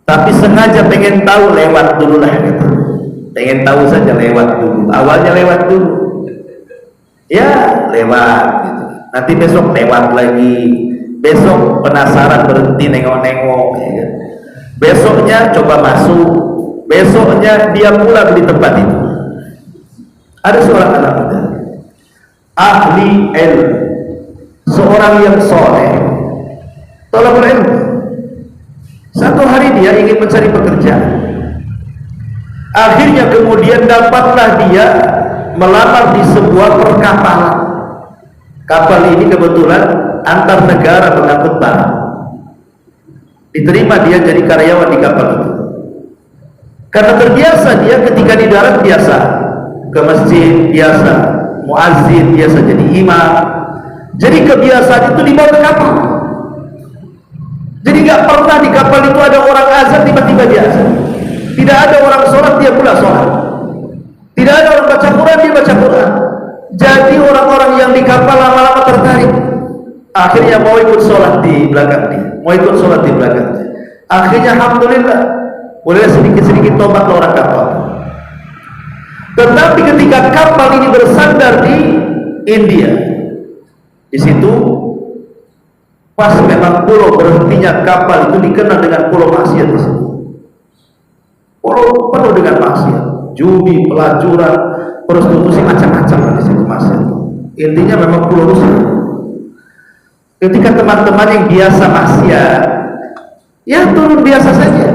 tapi sengaja pengen tahu, lewat dulu lah gitu. Pengen tahu saja, lewat dulu. Awalnya lewat dulu, ya lewat gitu. Nanti besok lewat lagi. Besok penasaran berhenti nengok-nengok ya. Besoknya coba masuk. Besoknya dia pulang di tempat itu. Ada seorang anak muda, ahli ilmu, seorang yang soleh, thalabul ilmu. Satu hari dia ingin mencari pekerjaan. Akhirnya kemudian dapatlah dia melamar di sebuah perkapalan. Kapal ini kebetulan antar negara mengangkut barang. Diterima dia jadi karyawan di kapal itu. Karena terbiasa dia ketika di darat biasa ke masjid, biasa muazzin, biasa jadi imam. Jadi kebiasaan itu dibawa ke kapal. Jadi nggak pernah di kapal itu ada orang azan tiba-tiba dia azan. Tidak ada orang sholat dia pula sholat. Tidak ada orang baca Quran dia baca Quran. Jadi orang-orang yang di kapal lama-lama tertarik. Akhirnya mau ikut sholat di belakang dia, mau ikut sholat di belakang dia. Akhirnya alhamdulillah mulai sedikit-sedikit tobat orang kapal. Tetapi ketika kapal ini bersandar di India, di situ pas memang pulau berhentinya kapal itu dikenal dengan pulau maksiat di situ. Pulau penuh dengan maksiat, judi, pelacuran, prostitusi, macam-macam di situ maksiat. Intinya memang pulau rusak. Ketika teman-teman yang biasa maksiat, ya turun biasa saja.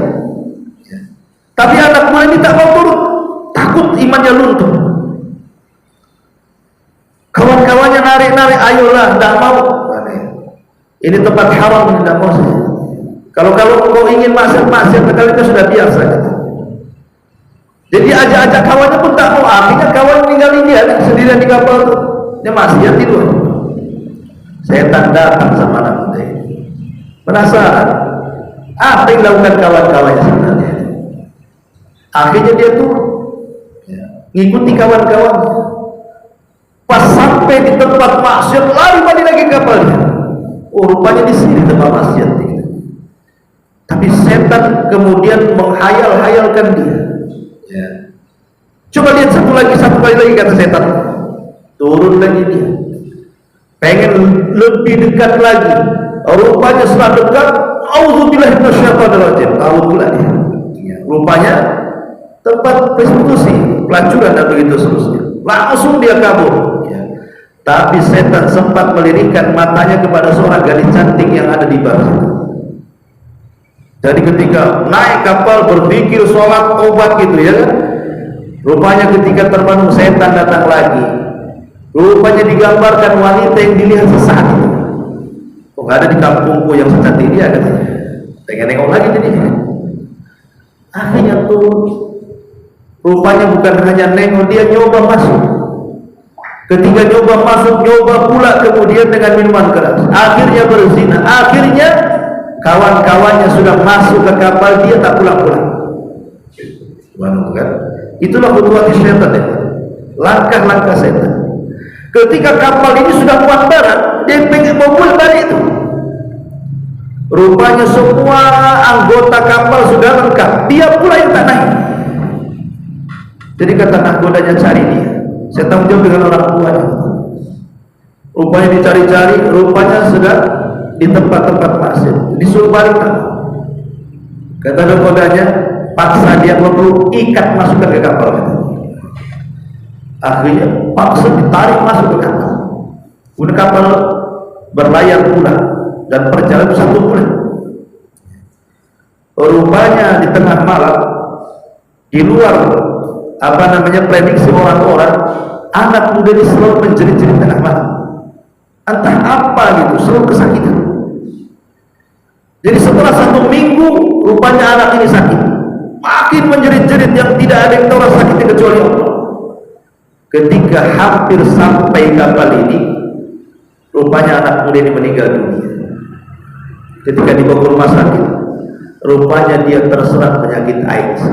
Tapi anak buah ini tak mau turun, takut imannya luntur. Kawan-kawannya narik-narik, ayolah, tidak mau. Ini tempat haram, tidak mau. Kalau kau ingin maksiat, kali itu sudah biasa. Jadi ajak-ajak kawannya pun tak mau. Akhirnya kawan meninggalin dia sendirian di kapal itu. Dia maksiat di luar. Setan datang sama anak muda ini. Penasaran, apa yang dilakukan kawan-kawannya sebenarnya? Akhirnya dia turun, ngikuti kawan-kawannya. Pas sampai di tempat maksiat, lari balik lagi kapalnya. Oh, rupanya di sini tempat maksiat. Tapi setan kemudian menghayal-hayalkan dia. Coba lihat satu kali lagi kata setan. Turun lagi dia. Pengen lebih dekat lagi. Rupanya setelah dekat, auzubillahi minasyaitonir rajim. Tahu pula dia. Rupanya tempat prostitusi, pelacuran dan begitu seterusnya. Langsung dia kabur. Tapi setan sempat melirikkan matanya kepada seorang gadis cantik yang ada di bar. Jadi ketika naik kapal berpikir sholat obat gitu ya kan. Rupanya ketika terbangun setan datang lagi. Rupanya digambarkan wanita yang dilihat sesaat itu. Oh, ada di kampungku yang secantik dia katanya. Pengen nengok lagi jadi. Akhirnya tuh rupanya bukan hanya nengok, dia nyoba masuk. Ketika nyoba masuk, nyoba pula kemudian dengan minuman keras. Akhirnya berzina. Akhirnya kawan-kawannya sudah masuk ke kapal, dia tak pulang-pulang. Kan? Itulah khutuwat syaitan ya. Langkah-langkah setan. Ketika kapal ini sudah muat darat, dia pengen mau balik itu. Rupanya semua anggota kapal sudah lengkap, dia pula yang tak naik. Jadi kata nahkodanya, cari dia. Saya tanggung jawab dengan orang tuanya. Rupanya dicari-cari, rupanya sudah di tempat-tempat maksiat. Disuruh balik. Kata nahkodanya, paksa dia perlu ikat masukkan ke kapal. Akhirnya paksa ditarik masuk ke kapal. Kemudian kapal berlayar pulang dan perjalanan 1 bulan. Rupanya di tengah malam, di luar prediksi orang-orang, anak muda ini selalu menjerit-jerit tengah malam. Entah apa gitu, selalu kesakitan. Jadi setelah 1 minggu, rupanya anak ini sakit. Makin menjerit-jerit yang tidak ada yang tahu rasa sakitnya kecuali Allah. Ketika hampir sampai kapal ini, rupanya anak muda ini meninggal dunia. Ketika dibawa ke rumah sakit, rupanya dia terserang penyakit AIDS.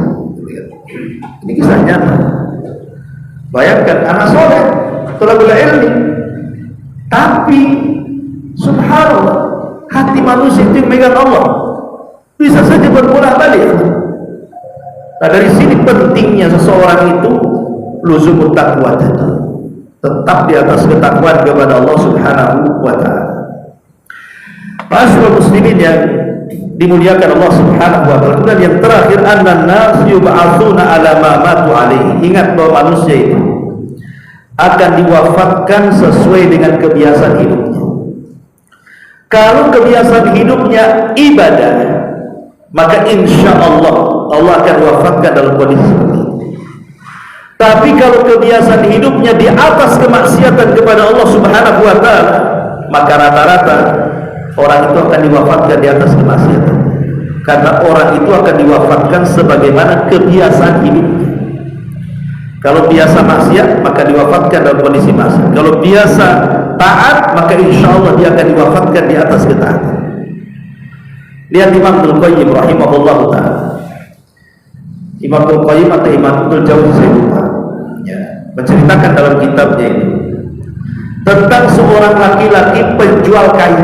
Ini kisah nyata. Bayangkan anak soleh, thalabul ilmi, tapi subhanallah, hati manusia itu yang megang Allah, bisa saja berpulang balik. Nah, dari sini pentingnya seseorang itu luzumut taqwa, tetap di atas ketakwaan kepada Allah Subhanahu wa ta'ala. Masyaallah muslimin yang dimuliakan Allah Subhanahu wa ta'ala. Kemudian yang terakhir, annan nas yub'atsuna ala ma matu alaihi. Ingat bahwa manusia itu akan diwafatkan sesuai dengan kebiasaan hidupnya. Kalau kebiasaan hidupnya ibadah, maka insya Allah akan wafatkan dalam kondisi seperti itu. Tapi kalau kebiasaan hidupnya di atas kemaksiatan kepada Allah Subhanahu wa ta'ala, maka rata-rata orang itu akan diwafatkan di atas kemaksiatan. Karena orang itu akan diwafatkan sebagaimana kebiasaan hidupnya. Kalau biasa maksiat, maka diwafatkan dalam kondisi maksiat. Kalau biasa taat, maka insya Allah dia akan diwafatkan di atas ketaatan. Lihat Imam Ibnu Qayyim rahimahullah ta'ala. Imam Ibnu Qayyim atau Imam Ibnu Jauzi, saya lupa, menceritakan dalam kitabnya itu tentang seorang laki-laki penjual kain.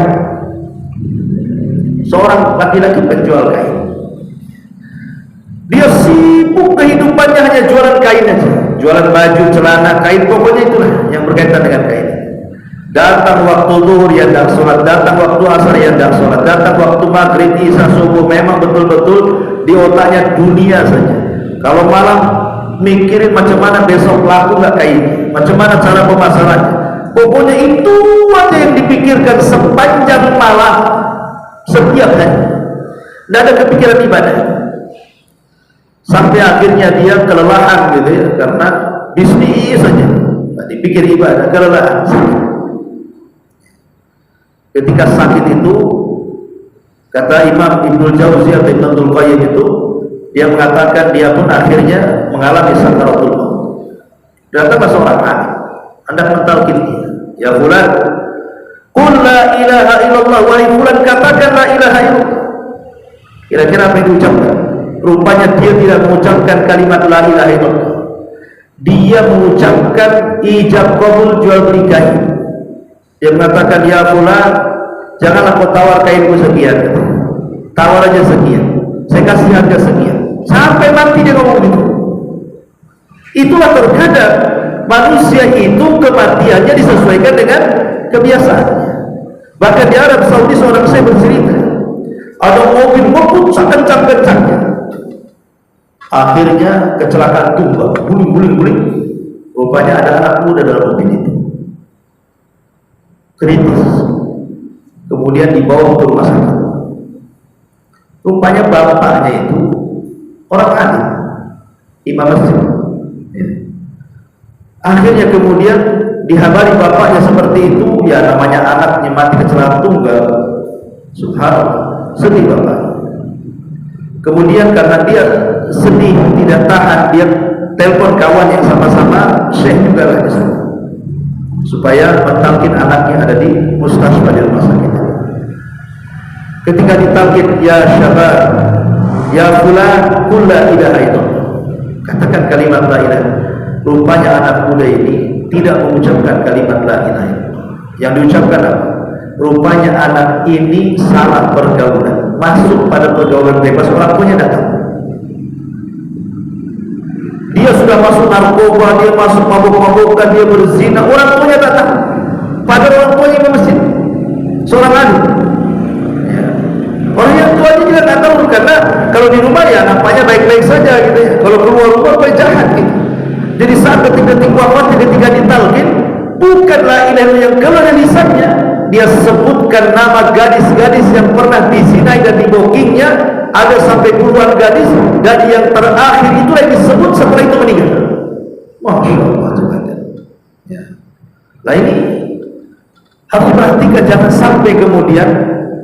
Seorang laki-laki penjual kain. Dia sibuk kehidupannya hanya jualan kain aja, jualan baju, celana, kain, pokoknya itulah yang berkaitan dengan kain. Datang waktu zuhur ya dak sholat, datang waktu asar ya dak sholat, datang waktu maghrib, isya, subuh, memang betul-betul di otaknya dunia saja. Kalau malam mikirin macam mana besok laku nggak kain, macam mana cara pemasarannya. Pokoknya itu aja yang dipikirkan sepanjang malam, setiap hari. Tidak ada kepikiran ibadah. sampai akhirnya dia kelelahan gitu ya, karena bisnis saja, nggak dipikir ibadah, kelelahan. Ketika sakit itu, kata Imam Ibnul Jauzi atau Ibnul Qayyim itu, dia mengatakan dia pun akhirnya mengalami sakaratul maut. Datanglah seorang alim, hendak mentalkin dia, ya fulan, qul la ilaha illallah, wahai fulan, katakan la ilaha illallah. Kira-kira apa yang diucapkan? Rupanya dia tidak mengucapkan kalimat la ilaha illallah, dia mengucapkan ijab qabul jual beli kain. Dia mengatakan, ya fulan, janganlah kau tawar kainku sekian, tawar aja sekian, saya kasih harga sekian. Sampai mati dia ngomong begitu. Itulah terkadang manusia itu kematiannya disesuaikan dengan kebiasaannya. Bahkan di Arab Saudi seorang saya bercerita, ada mobil ngebut sekencang-kencangnya, akhirnya kecelakaan tunggal, guling. Rupanya ada anak muda dalam mobil itu, kritis. Kemudian dibawa ke rumah sakit. Rupanya bapaknya itu orang alim, imam masjid. Akhirnya kemudian dihabari bapaknya seperti itu, ya namanya anaknya mati kecelakaan tunggal. Subhanallah, sedih bapak. Kemudian karena dia sedih, tidak tahan, dia telepon kawan yang sama-sama syekh juga lah di sana, supaya mentalkin anaknya ada di mustasfa, di rumah sakit. Ketika ditalkin, ya syabab, ya fulan, qul la ilaha illallah, katakan kalimat la ilaha. Rupanya anak muda ini tidak mengucapkan kalimat la ilaha illallah. Yang diucapkan apa? Rupanya anak ini salah pergaulan, masuk pada pergaulan bebas, orang tuanya datang. Dia sudah masuk narkoba, dia masuk mabuk-mabukan, dia berzina, orang tuanya datang. Padahal orang tuanya ke masjid, seorang alim. Orang yang tuanya juga tak tahu, karena kalau di rumah ya nampaknya baik-baik saja gitu ya. Kalau keluar rumah apa jahat gitu. Jadi saat ketika wafatnya, ketika ditalkin, bukanlah ilaha yang keluar dari lisannya, dia sebutkan nama gadis-gadis yang pernah dizinai dan dibokingnya, ada sampai puluhan gadis, dan yang terakhir itulah yang disebut setelah itu meninggal. Masya Allah Tuhan. Ya. Nah ini harus diperhatikan, jangan sampai kemudian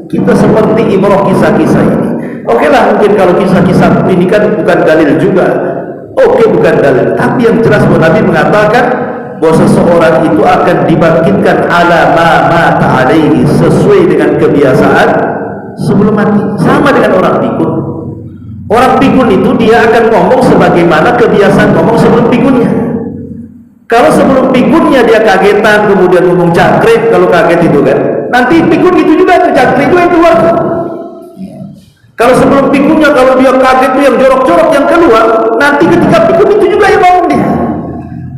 kita seperti ibrah kisah-kisah ini. Oke lah, mungkin kalau kisah-kisah ini kan bukan dalil juga. Oke, bukan dalil. Tapi yang jelas bahwa Nabi mengatakan bahwa seseorang itu akan dibangkitkan ala ma mata alaihi, sesuai dengan kebiasaan sebelum mati. Sama dengan orang pikun. Orang pikun itu dia akan ngomong sebagaimana kebiasaan ngomong sebelum pikunnya. Kalau sebelum pikunnya dia kagetan, kemudian ngomong jangkrik, kalau kaget itu kan, nanti pikun itu juga tuh, jangkrik itu yang keluar. Kalau sebelum pikunnya, kalau dia kaget itu yang jorok-jorok yang keluar, nanti ketika pikun itu juga yang ngomong dia.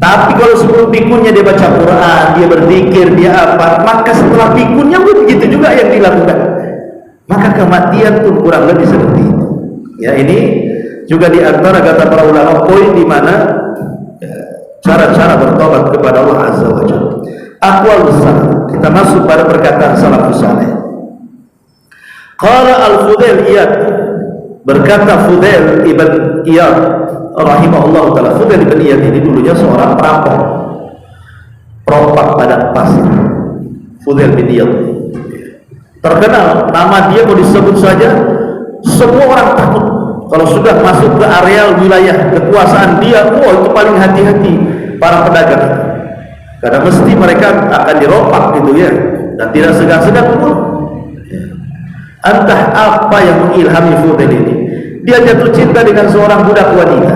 Tapi kalau sebelum pikunnya dia baca Quran, dia berzikir, dia apa, maka setelah pikunnya pun begitu juga yang dilakukan. Maka kematian pun kurang lebih seperti itu. Ya, ini juga di antara kata para ulama poin di mana cara-cara bertobat kepada Allah Azza wa Jalla. Aqwalus salaf. Kita masuk pada perkataan salafus saleh. Qala al-Fudail Iyad, berkata Fudail ibn Iyad rahimahullah ta'ala. Fudail ibn Iyad ini dulunya seorang perampok, perompak padang pasir. Fudail bin Iyad terkenal, nama dia mau disebut saja semua orang takut. Kalau sudah masuk ke area wilayah kekuasaan dia, itu paling hati-hati para pedagang itu, karena mesti mereka akan dirompak gitu ya, dan tidak segan-segan pun. Entah apa yang mengilhami Fudail ini, dia jatuh cinta dengan seorang budak wanita,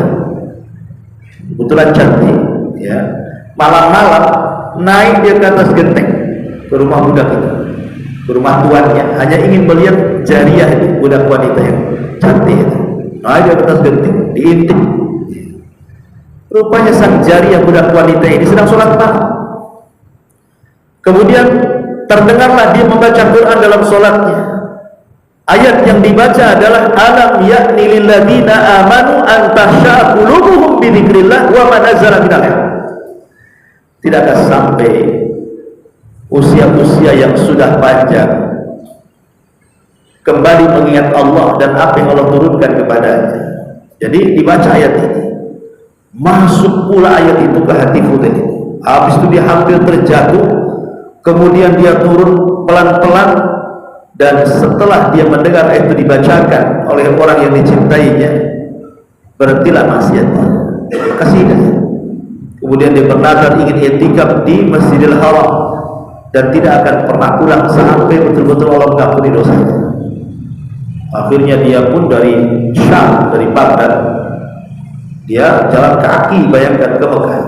kebetulan cantik ya. Malam-malam naik dia ke atas genteng ke rumah budak itu, ke rumah tuannya, hanya ingin melihat jariah itu, budak wanita yang cantik itu. Naik dia ke atas genteng, diintip. Rupanya sang jariah budak wanita ini sedang sholat malam. Kemudian terdengarlah dia membaca Quran dalam sholatnya. Ayat yang dibaca adalah alam ya'ni lil ladzina amanu an takhsha'a qulubuhum bi dzikrillah wa ma nazzala minal haqq. Tidakkah sampai usia-usia yang sudah panjang kembali mengingat Allah dan apa yang Allah turunkan kepadanya, Jadi dibaca ayat ini, masuk pula ayat itu ke hati Fudail itu. Habis itu dia hampir terjatuh, kemudian dia turun pelan-pelan, dan setelah dia mendengar ayat itu dibacakan oleh orang yang dicintainya, berhentilah maksiatnya, kasih hidayah. Kemudian dia bernazar ingin i'tikaf di Masjidil Haram dan tidak akan pernah pulang sampai betul-betul Allah mengampuni dosanya. Akhirnya dia pun dari Syam, dari Baghdad, dia jalan kaki, bayangkan, ke Mekah,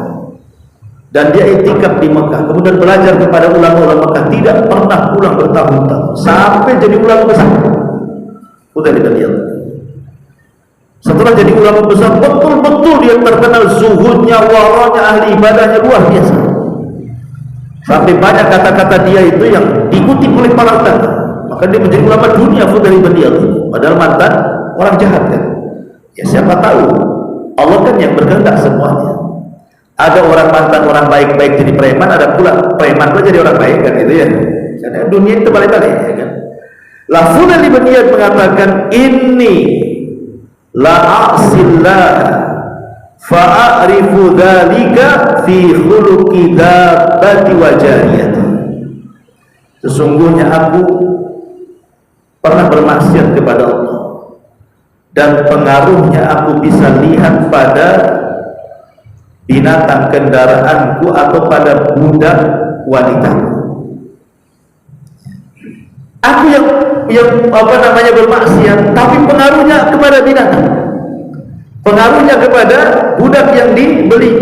dan dia i'tikaf di Mekah, kemudian belajar kepada ulama-ulama Mekah, tidak pernah pulang bertahun-tahun sampai jadi ulama besar. Udah kita lihat, setelah jadi ulama besar, betul-betul dia terkenal zuhudnya, waranya, ahli ibadahnya luar biasa. Sampai banyak kata-kata dia itu yang diikuti oleh para ulama. Maka dia menjadi ulama dunia Fudail bin Iyad. Padahal mantan orang jahat kan. Ya siapa tahu, Allah kan yang berkehendak semuanya. Ada orang mantan orang baik-baik jadi preman, ada pula preman pun jadi orang baik kan, gitu ya. Karena dunia itu balik-balik ya kan. La Fudail bin Iyad mengatakan, inni la a'sillah fa'arifu dhalika fi khuluqi dabbati wa jariyati. Sesungguhnya aku pernah bermaksiat kepada Allah, dan pengaruhnya aku bisa lihat pada binatang kendaraanku atau pada budak wanita. Aku yang bermaksiat, tapi pengaruhnya kepada binatang, pengaruhnya kepada budak yang dibeli.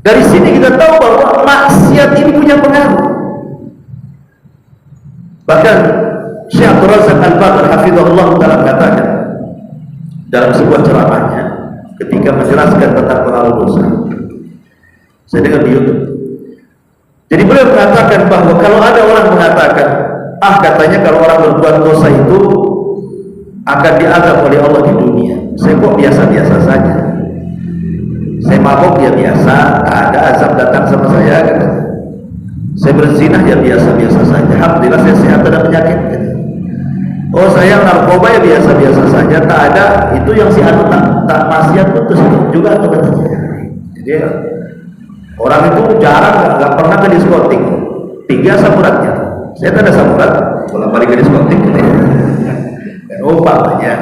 Dari sini kita tahu bahwa maksiat ini punya pengaruh. Bahkan Syekh Abdul Razak Al-Badr hafizahullah ta'ala katakan dalam sebuah ceramahnya ketika menjelaskan tentang pengaruh dosa, saya dengar di YouTube. Jadi beliau mengatakan bahwa kalau ada orang mengatakan, katanya kalau orang berbuat dosa itu akan diazab oleh Allah di dunia, saya kok biasa-biasa saja, saya mabok ya biasa, ada azab datang sama saya katanya. Saya berzinah ya biasa-biasa saja, alhamdulillah saya sehat, ada penyakit katanya. Oh saya narkoba ya biasa-biasa saja, tak ada itu yang si anu tak maksiat putus juga tuh katanya. Jadi orang itu jarang, nggak pernah ke diskotik, 3 samuratnya. Saya tak ada samurat, bolak balik ke diskotik gitu ya. Dan umpamanya,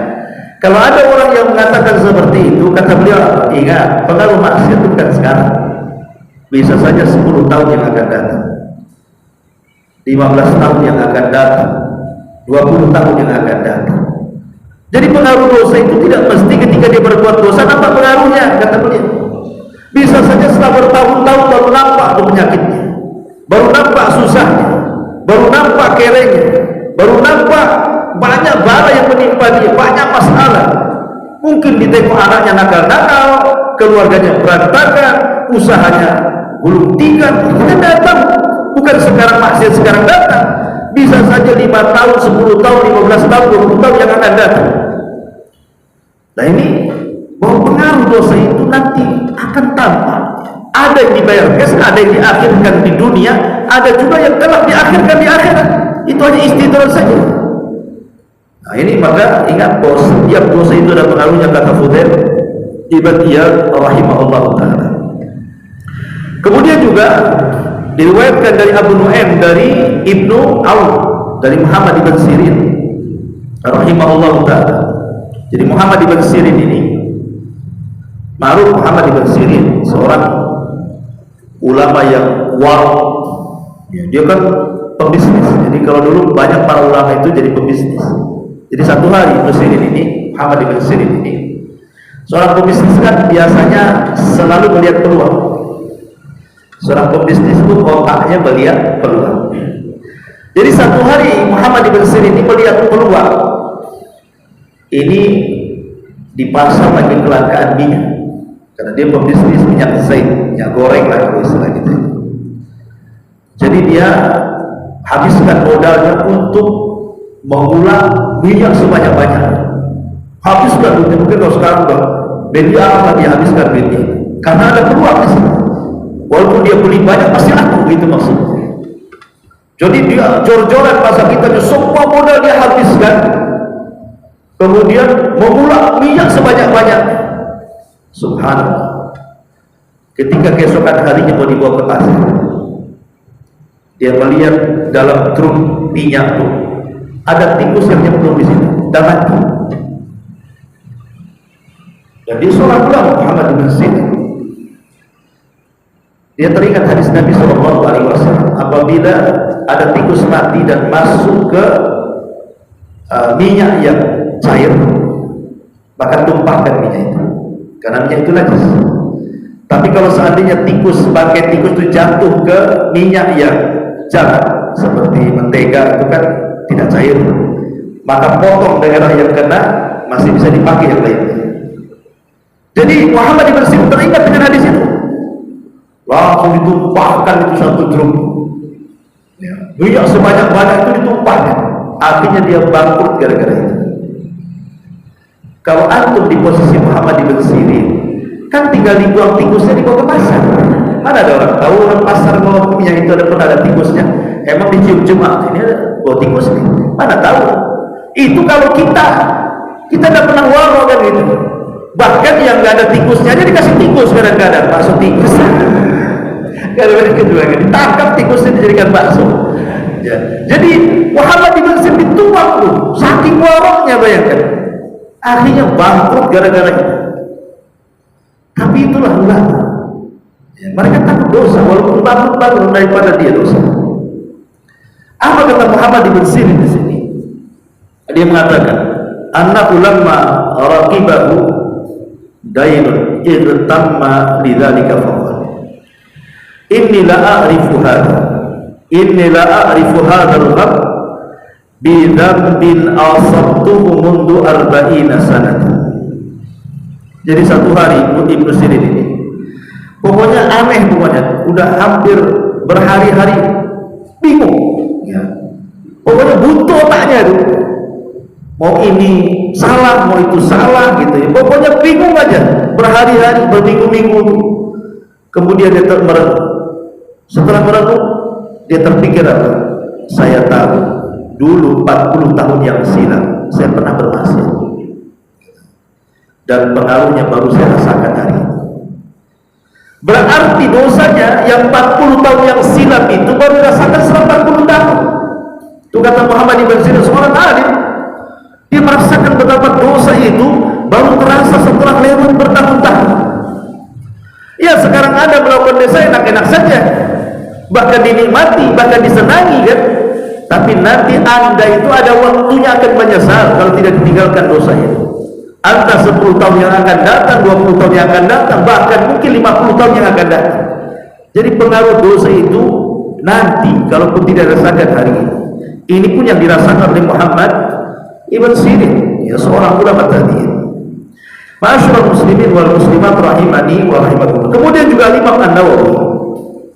kalau ada orang yang mengatakan seperti itu, kata beliau, ingat pengaruh maksiat itu bukan sekarang, bisa saja 10 tahun yang akan datang, 15 tahun yang akan datang, 20 tahun yang akan datang. Jadi pengaruh dosa itu tidak mesti ketika dia berbuat dosa nampak pengaruhnya, kata beliau. Bisa saja setelah bertahun-tahun baru nampak tuh penyakitnya, baru nampak susahnya, baru nampak kerengnya, baru nampak banyak bala yang menimpa dia, banyak masalah. Mungkin ditengok anaknya nakal-nakal, keluarganya berantakan, usahanya gulung tikar. Kita datang, bukan sekarang maksiat sekarang datang, bisa saja 5 tahun, 10 tahun, 15 tahun, 20 tahun yang akan datang. Nah ini bahwa pengaruh dosa itu nanti akan tampak. Ada yang dibayar cash, ada yang diakhirkan di dunia, ada juga yang telah diakhirkan di akhirat. Itu hanya istidrak saja. Nah ini maka ingat bahwa setiap dosa itu ada pengaruhnya, kata Fudail ibn Iyad rahimahullah ta'ala. Kemudian juga diriwayatkan dari Abu Nu'aim dari Ibnu Aun dari Muhammad ibn Sirin rahimahullah ta'ala. Jadi Muhammad ibn Sirin ini ma'ruf, Muhammad ibn Sirin seorang ulama yang dia kan pembisnis. Jadi kalau dulu banyak para ulama itu jadi pembisnis. Jadi satu hari Ibn Sirin ini, Muhammad ibn Sirin ini, seorang pembisnis kan biasanya selalu melihat peluang. Seorang pembisnis itu otaknya melihat peluang. Jadi satu hari Muhammad ibn Sirin ini melihat peluang. Ini di pasar lagi kelangkaan minyak, karena dia pembisnis minyak zaitun, minyak goreng lah kalau istilah gitu. Jadi dia habiskan modalnya untuk mengulang minyak sebanyak-banyak. Habiskan duitnya, mungkin kalau sekarang udah miliaran dia habiskan duitnya, karena ada peluang di sini. Walaupun dia beli banyak pasti laku, gitu maksudnya. Jadi dia jor-joran masa kita, semua modal dia habiskan kemudian mengulap minyak sebanyak-banyaknya. Subhanallah. Ketika keesokan harinya mau dibawa ke pasar, dia melihat dalam truk minyak itu ada tikus yang nyemplung di situ dan mati. Dan dia seorang ulama Muhammad bin Sirin. Dia teringat hadis Nabi SAW, apabila ada tikus mati dan masuk ke minyak yang cair, maka tumpahkan minyak itu, karena minyak itu najis. Tapi kalau seandainya bangkai tikus itu jatuh ke minyak yang jalan seperti mentega, itu kan tidak cair, maka potong daerah yang kena masih bisa dipakai yang lainnya. Jadi Muhammad bin Sirin teringat dengan hadis itu, langsung ditumpahkan itu satu drum minyak sebanyak-banyak itu ditumpahkan. Akhirnya dia bangkrut gara-gara itu. Kalau antum di posisi Muhammad bin Sirin, kan tinggal dibuang tikusnya, dibawa ke pasar. Mana ada orang tahu orang pasar kalau minyak itu ada tikusnya? Emang dicium-cium, ini ada bawa tikus nih. Mana tahu? Itu kalau kita tidak pernah waro kan gitu. Bahkan yang nggak ada tikusnya aja dikasih tikus kadang-kadang, bakso tikus. Kadang-kadang kedua ditangkap tikusnya dijadikan bakso. Ya. Jadi Muhammad bin Sirin dituang tuh, saking waroknya, bayangkan. Akhirnya bangkrut gara-gara itu. Tapi itulah ulama. Ya, mereka takut dosa walaupun bangkrut daripada dia dosa. Apa kata Muhammad bin Sirin di sini? Dia mengatakan, "Annahu lamma raqibahu dainun irtamma lidzalika faqala. Inni la a'rifu hadha al-ghab bi dhanbin asabtuhu mundu 40 sanatan." Jadi satu hari Ibnu Sirin ini pokoknya aneh, pokoknya udah hampir berhari-hari bingung ya. Pokoknya buntu otaknya itu, mau ini salah, mau itu salah gitu ya. Pokoknya bingung aja, berhari-hari, berminggu-minggu. Kemudian dia merenung. Setelah merenung, dia terpikir apa? Saya tahu dulu 40 tahun yang silam saya pernah bermaksiat, dan pengaruhnya baru saya rasakan hari ini. Berarti dosanya yang 40 tahun yang silam itu baru dirasakan setelah 40 tahun. Itu kata Muhammad bin Sirin, seorang alim. Dia merasakan betapa dosa itu baru terasa setelah lewat bertahun-tahun. Ya, sekarang Anda melakukan dosa enak-enak saja, bahkan dinikmati, bahkan disenangi kan. Tapi nanti Anda itu ada waktunya akan menyesal kalau tidak ditinggalkan dosa itu. Anda 10 tahun yang akan datang, 20 tahun yang akan datang, bahkan mungkin 50 tahun yang akan datang. Jadi pengaruh dosa itu nanti kalaupun tidak dirasakan hari ini. Ini pun yang dirasakan oleh Muhammad ibn Sirin, ya, seorang ulama tabi'in. Ma'asyiral muslimin wal muslimat rahimani wa rahimakumullah. Kemudian juga Imam An-Nawawi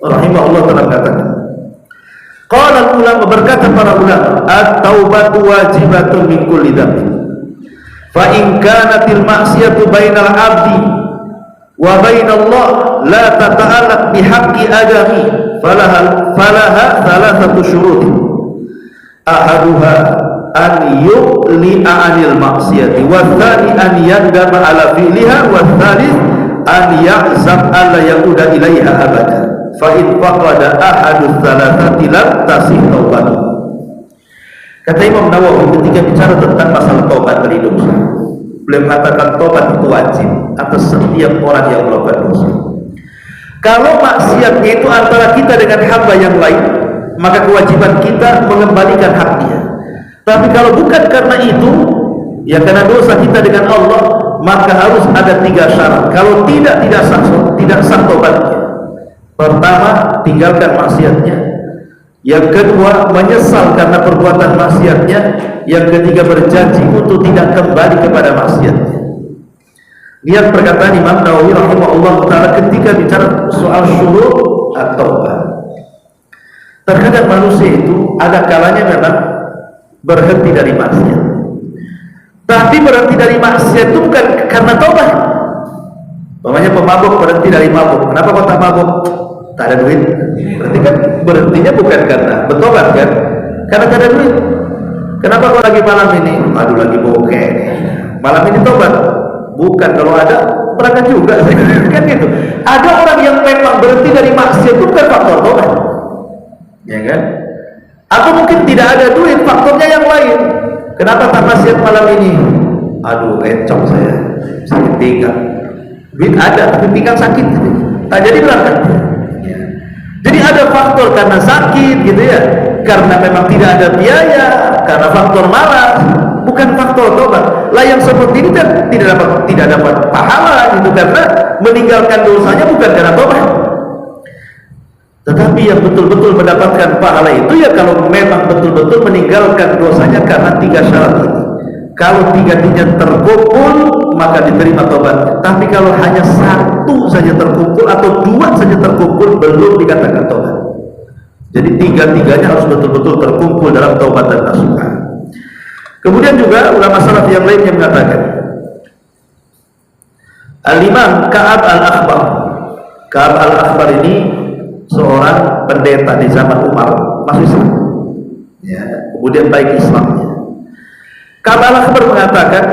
rahimahullah telah mengatakan, qala ulama, berkata para ulama, at-taubatu wajibatun min kulli dzambin. Fa in kanatil ma'siyatu bainal 'abdi wa bainallah la tata'allaq bihaqqi adami falaha thalathatu syurut. Ahaduha an yu'li'a 'anil ma'siyati wa tsani an yandama 'ala fi'liha wa tsalits an ya'zam alla yauda ilaiha abada. Fa in faqada ahadus thalathati lam tasih taubatuh. Kata Imam Nawawi ketika bicara tentang masalah taubat dari dosa, beliau mengatakan taubat itu wajib atas setiap orang yang melakukan dosa. Kalau maksiatnya itu antara kita dengan hamba yang lain, maka kewajiban kita mengembalikan haknya. Tapi kalau bukan karena itu, ya karena dosa kita dengan Allah, maka harus ada 3 syarat. Kalau tidak sah taubatnya. Pertama, tinggalkan maksiatnya. Yang kedua, menyesal karena perbuatan maksiatnya. Yang ketiga, berjanji untuk tidak kembali kepada maksiatnya. Lihat perkataan Imam Nawawi rahimahullah ta'ala ketika bicara soal syurut at-taubah. Terkadang manusia itu ada kalanya memang berhenti dari maksiat. Tapi berhenti dari maksiat itu bukan karena taubat. Namanya pemabuk berhenti dari mabuk. Kenapa kau tak mabuk? Tak ada duit. Berarti kan berhentinya bukan karena bertobat kan? Karena tak ada duit. Kenapa kau lagi malam ini? Aduh, lagi bokeh. Malam ini tobat? Bukan, kalau ada berangkat juga. Kan gitu. Ada orang yang memang berhenti dari maksiat itu bukan faktor tobat, ya kan? Atau mungkin tidak ada duit, faktornya yang lain. Kenapa tak maksiat malam ini? Aduh, encok saya, sakit pinggang. Duit ada, tapi pinggang sakit, tak jadi berangkat. Ya. Jadi ada faktor karena sakit, gitu ya, karena memang tidak ada biaya, karena faktor malas, bukan faktor tobat. Lah yang seperti ini kan tidak dapat pahala, gitu, karena meninggalkan dosanya bukan karena tobat. Tetapi yang betul-betul mendapatkan pahala itu ya kalau memang betul-betul meninggalkan dosanya karena 3 syarat ini. Kalau 3-tiganya terkumpul maka diterima tobat. Tapi kalau hanya 1 saja terkumpul atau 2 saja terkumpul belum dikatakan tobat. Jadi 3-tiganya harus betul-betul terkumpul dalam taubat dan nasuha. Kemudian juga ulama salaf yang lainnya mengatakan, Al-Imam Ka'ab Al-Akhbar. Ka'ab Al-Akhbar ini seorang pendeta di zaman Umar, masuk Islam. Ya, kemudian baik Islamnya. Ka'ab Al-Akhbar mengatakan,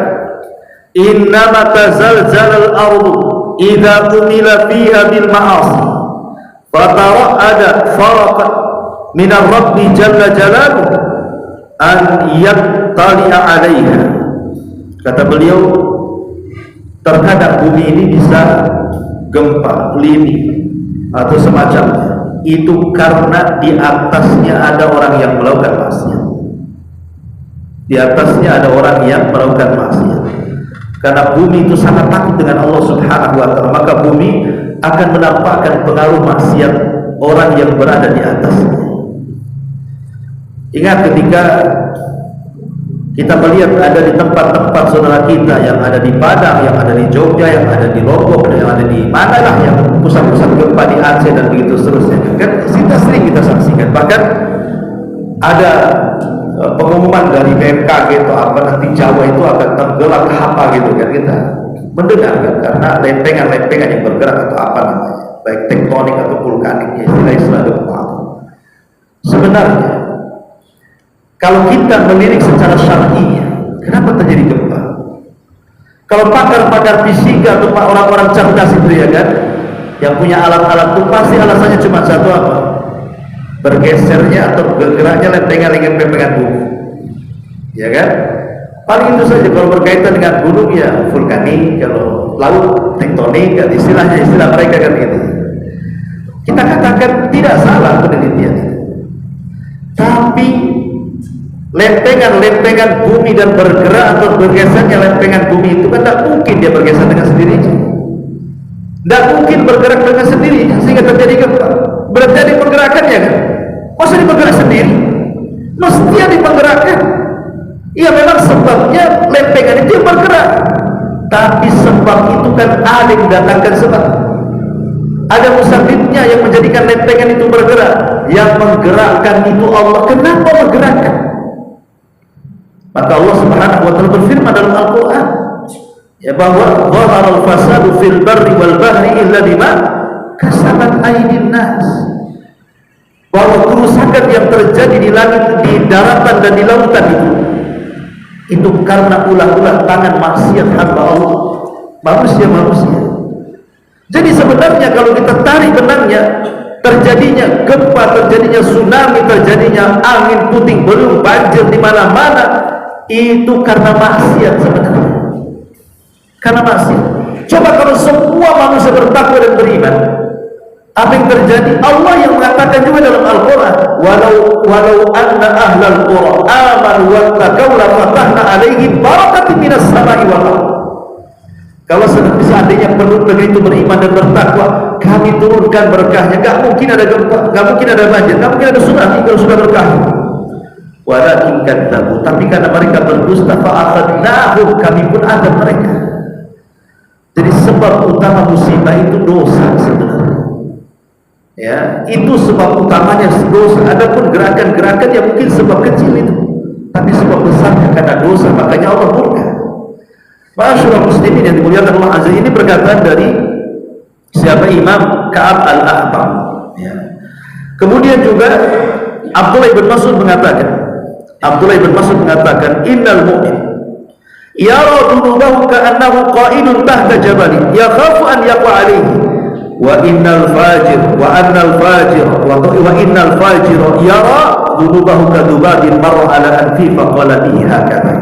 innama tazalzalal ardu idza umila fiha bil ma'asi fatara'ada faraqat min ar-rabbi jalla jalaluhu an yattali'a 'alaiha. Kata beliau, terkadang bumi ini bisa gempa, lini atau semacamnya. Itu karena di atasnya ada orang yang melakukan maksiat. Di atasnya ada orang yang melakukan maksiat. Karena bumi itu sangat takut dengan Allah Subhanahu wa ta'ala, maka bumi akan menampakkan pengaruh maksiat orang yang berada di atasnya. Ingat ketika kita melihat ada di tempat-tempat saudara kita yang ada di Padang, yang ada di Jogja, yang ada di Lombok, yang ada di manalah yang pusat-pusat gempa di Aceh dan begitu seterusnya. Kan kita sering kita saksikan. Bahkan ada pengumuman dari BMKG atau apa, nanti Jawa itu akan tenggelam apa gitu kan, kita mendengar kan, karena lempengan-lempengan yang bergerak atau apa namanya, baik tektonik atau vulkanik, istilah-istilah gempa. Sebenarnya kalau kita melirik secara syar'i, kenapa terjadi gempa? Kalau pakar-pakar fisika atau orang-orang cerdas itu ya kan, yang punya alat-alat itu pasti alasannya cuma satu, apa? Bergesernya atau bergeraknya lempengan-lempengan bumi, ya kan? Paling itu saja. Kalau berkaitan dengan gunung ya vulkanik, kalau laut tektonik, kan istilah mereka kan gitu. Kita katakan tidak salah penelitian itu, tapi lempengan-lempengan bumi dan bergerak atau bergesernya lempengan bumi itu kan tidak mungkin dia bergeser dengan sendirinya, tidak mungkin bergerak dengan sendirinya sehingga terjadi gempa. Berarti ada pergerakannya kan? Masa dipergerak sendiri? Mesti ada dipergerakkan. Iya, memang sebabnya lempengan itu yang bergerak, tapi sebab itu kan ada yang mendatangkan sebab. Ada musabibnya yang menjadikan lempengan itu bergerak. Yang menggerakkan itu Allah. Kenapa menggerakkan? Maka Allah Subhanahu wa ta'ala berfirman dalam Al-Quran ya, bahwa dhaharal fasadu fil barri wal bahri illa bima kasabat aydin nas, bahwa kerusakan yang terjadi di langit, di daratan dan di lautan itu karena ulah-ulah tangan maksiat hamba Allah, manusia. Jadi sebenarnya kalau kita tarik benangnya, terjadinya gempa, terjadinya tsunami, terjadinya angin puting beliung, banjir di mana-mana, itu karena maksiat sebenarnya. Karena maksiat. Coba kalau semua manusia bertakwa dan beriman, apa yang terjadi? Allah yang mengatakan juga dalam Al-Quran, walau anna ahlal qura amanu wattaqaw la fatahna alaihim barakatin minas samai wal ardh. Kalau seandainya penduduk negeri itu beriman dan bertakwa, kami turunkan berkahnya. Gak mungkin ada gempa, gak mungkin ada banjir, gak mungkin ada tsunami kalau sudah berkah. Walakin kadzabu, tapi karena mereka berdusta, fa'akhadnahum, kami pun adab mereka. Jadi sebab utama musibah itu dosa sebenarnya. Ya, itu sebab utamanya dosa. Adapun gerakan-gerakan yang mungkin sebab kecil itu, tapi sebab besarnya karena dosa, makanya Allah murka. Masyaallah muslimin yang dimuliakan Allah Azza, ini perkataan dari siapa? Imam Ka'ab Al-Akhbar. Ya. Kemudian juga Abdullah bin Mas'ud mengatakan, Abdullah bin Mas'ud mengatakan, innal mu'min yara dunubahu ka'annahu qa'idun tahta jabalin yakhafu an yaqa alayhi wa innal fajir yara dunubahu kadubabin marra ala anfi faqala bihi hakadha.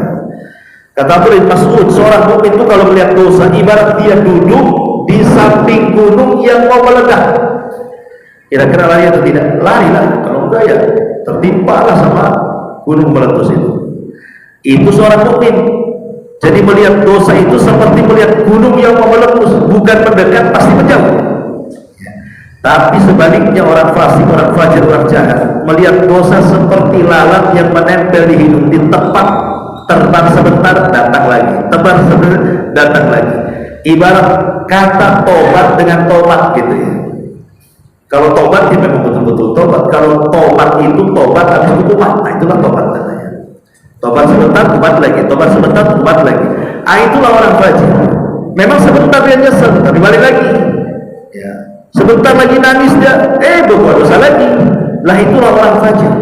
Kata Abdullah bin Mas'ud, seorang mukmin itu kalau melihat dosa ibarat dia duduk di samping gunung yang mau meledak. Kira-kira lari atau tidak? Lari lah, kalau enggak ya tertimpalah sama gunung meletus itu. Itu seorang mukmin. Jadi melihat dosa itu seperti melihat gunung yang mau meletus, bukan mendekat, pasti menjauh. Tapi sebaliknya orang fasik, orang fajir, orang jahat melihat dosa seperti lalat yang menempel di hidung, di tempat terbang sebentar, datang lagi, terbang sebentar, datang lagi. Ibarat kata tobat dengan tobat gitu ya. Kalau tobat itu memang betul-betul tobat. Kalau tobat itu tobat habis itu kumat, nah itulah tobat namanya. Tobat sebentar, tobat lagi, tobat sebentar, tobat lagi. Itulah orang fajir. Memang sebentar dia nyesel, tapi balik lagi. Ya. Sebentar lagi nangis dia, berbuat dosa lagi. Lah itulah orang fajir.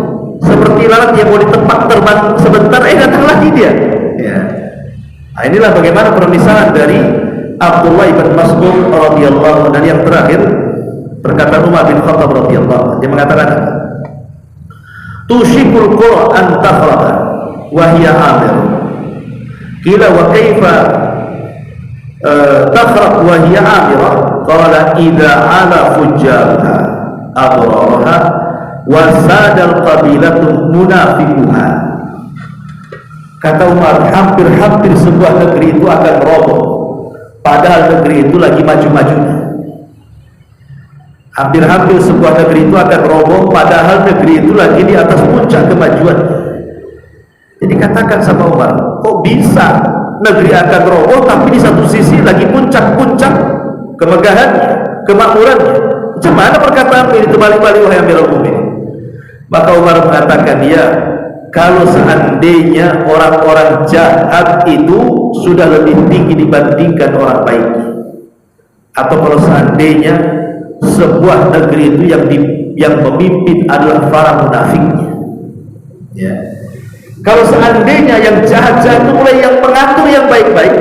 Seperti lalat yang mau di tempat terbang sebentar, datang lagi dia. Ya. Nah, inilah bagaimana permisalan dari Abdullah bin Mas'ud radhiyallahu anhu. Dan yang terakhir perkataan Umar bin Khattab radhiyallahu anhu, dia mengatakan, tushikul qura an takhraba wa hiya amir. Qila wa kaifa takhrab wa hiya amira? Qala idza ala fujjarha adrarha wa sadal qabilatu munafiquha. Kata Umar, hampir-hampir sebuah negeri itu akan roboh padahal negeri itu lagi maju-majunya. Hampir-hampir sebuah negeri itu akan roboh padahal negeri itu lagi di atas puncak kemajuan. Jadi katakan sama Umar, kok bisa negeri akan roboh tapi di satu sisi lagi puncak-puncak kemegahannya, kemakmurannya? Macam mana perkataan ini terbalik-balik wahai Amirul Mukminin? Maka Umar mengatakan, ya, kalau seandainya orang-orang jahat itu sudah lebih tinggi dibandingkan orang baik, atau kalau seandainya sebuah negeri itu yang memimpin adalah para munafiknya, ya. Kalau seandainya yang jahat-jahat itu mulai yang mengatur yang baik-baik,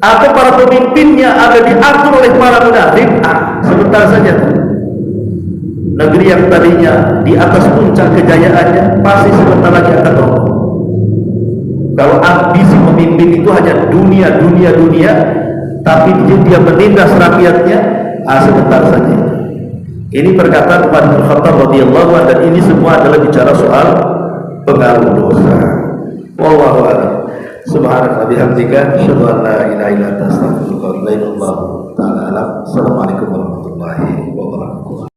atau para pemimpinnya ada diatur oleh para munafik, sebentar saja negeri yang tadinya di atas puncak kejayaannya pasti sebentar lagi akan roboh. Kalau ambisi pemimpin itu hanya dunia, tapi dia menindas rakyatnya, sebentar saja. Ini perkataan Umar bin Khattab radhiyallahu anhu, dan ini semua adalah bicara soal pengaruh dosa. Wallahu a'lam. Subhanaka bihamdika asyhadu an la ilaha illa anta astaghfiruka wa atubu ilaik.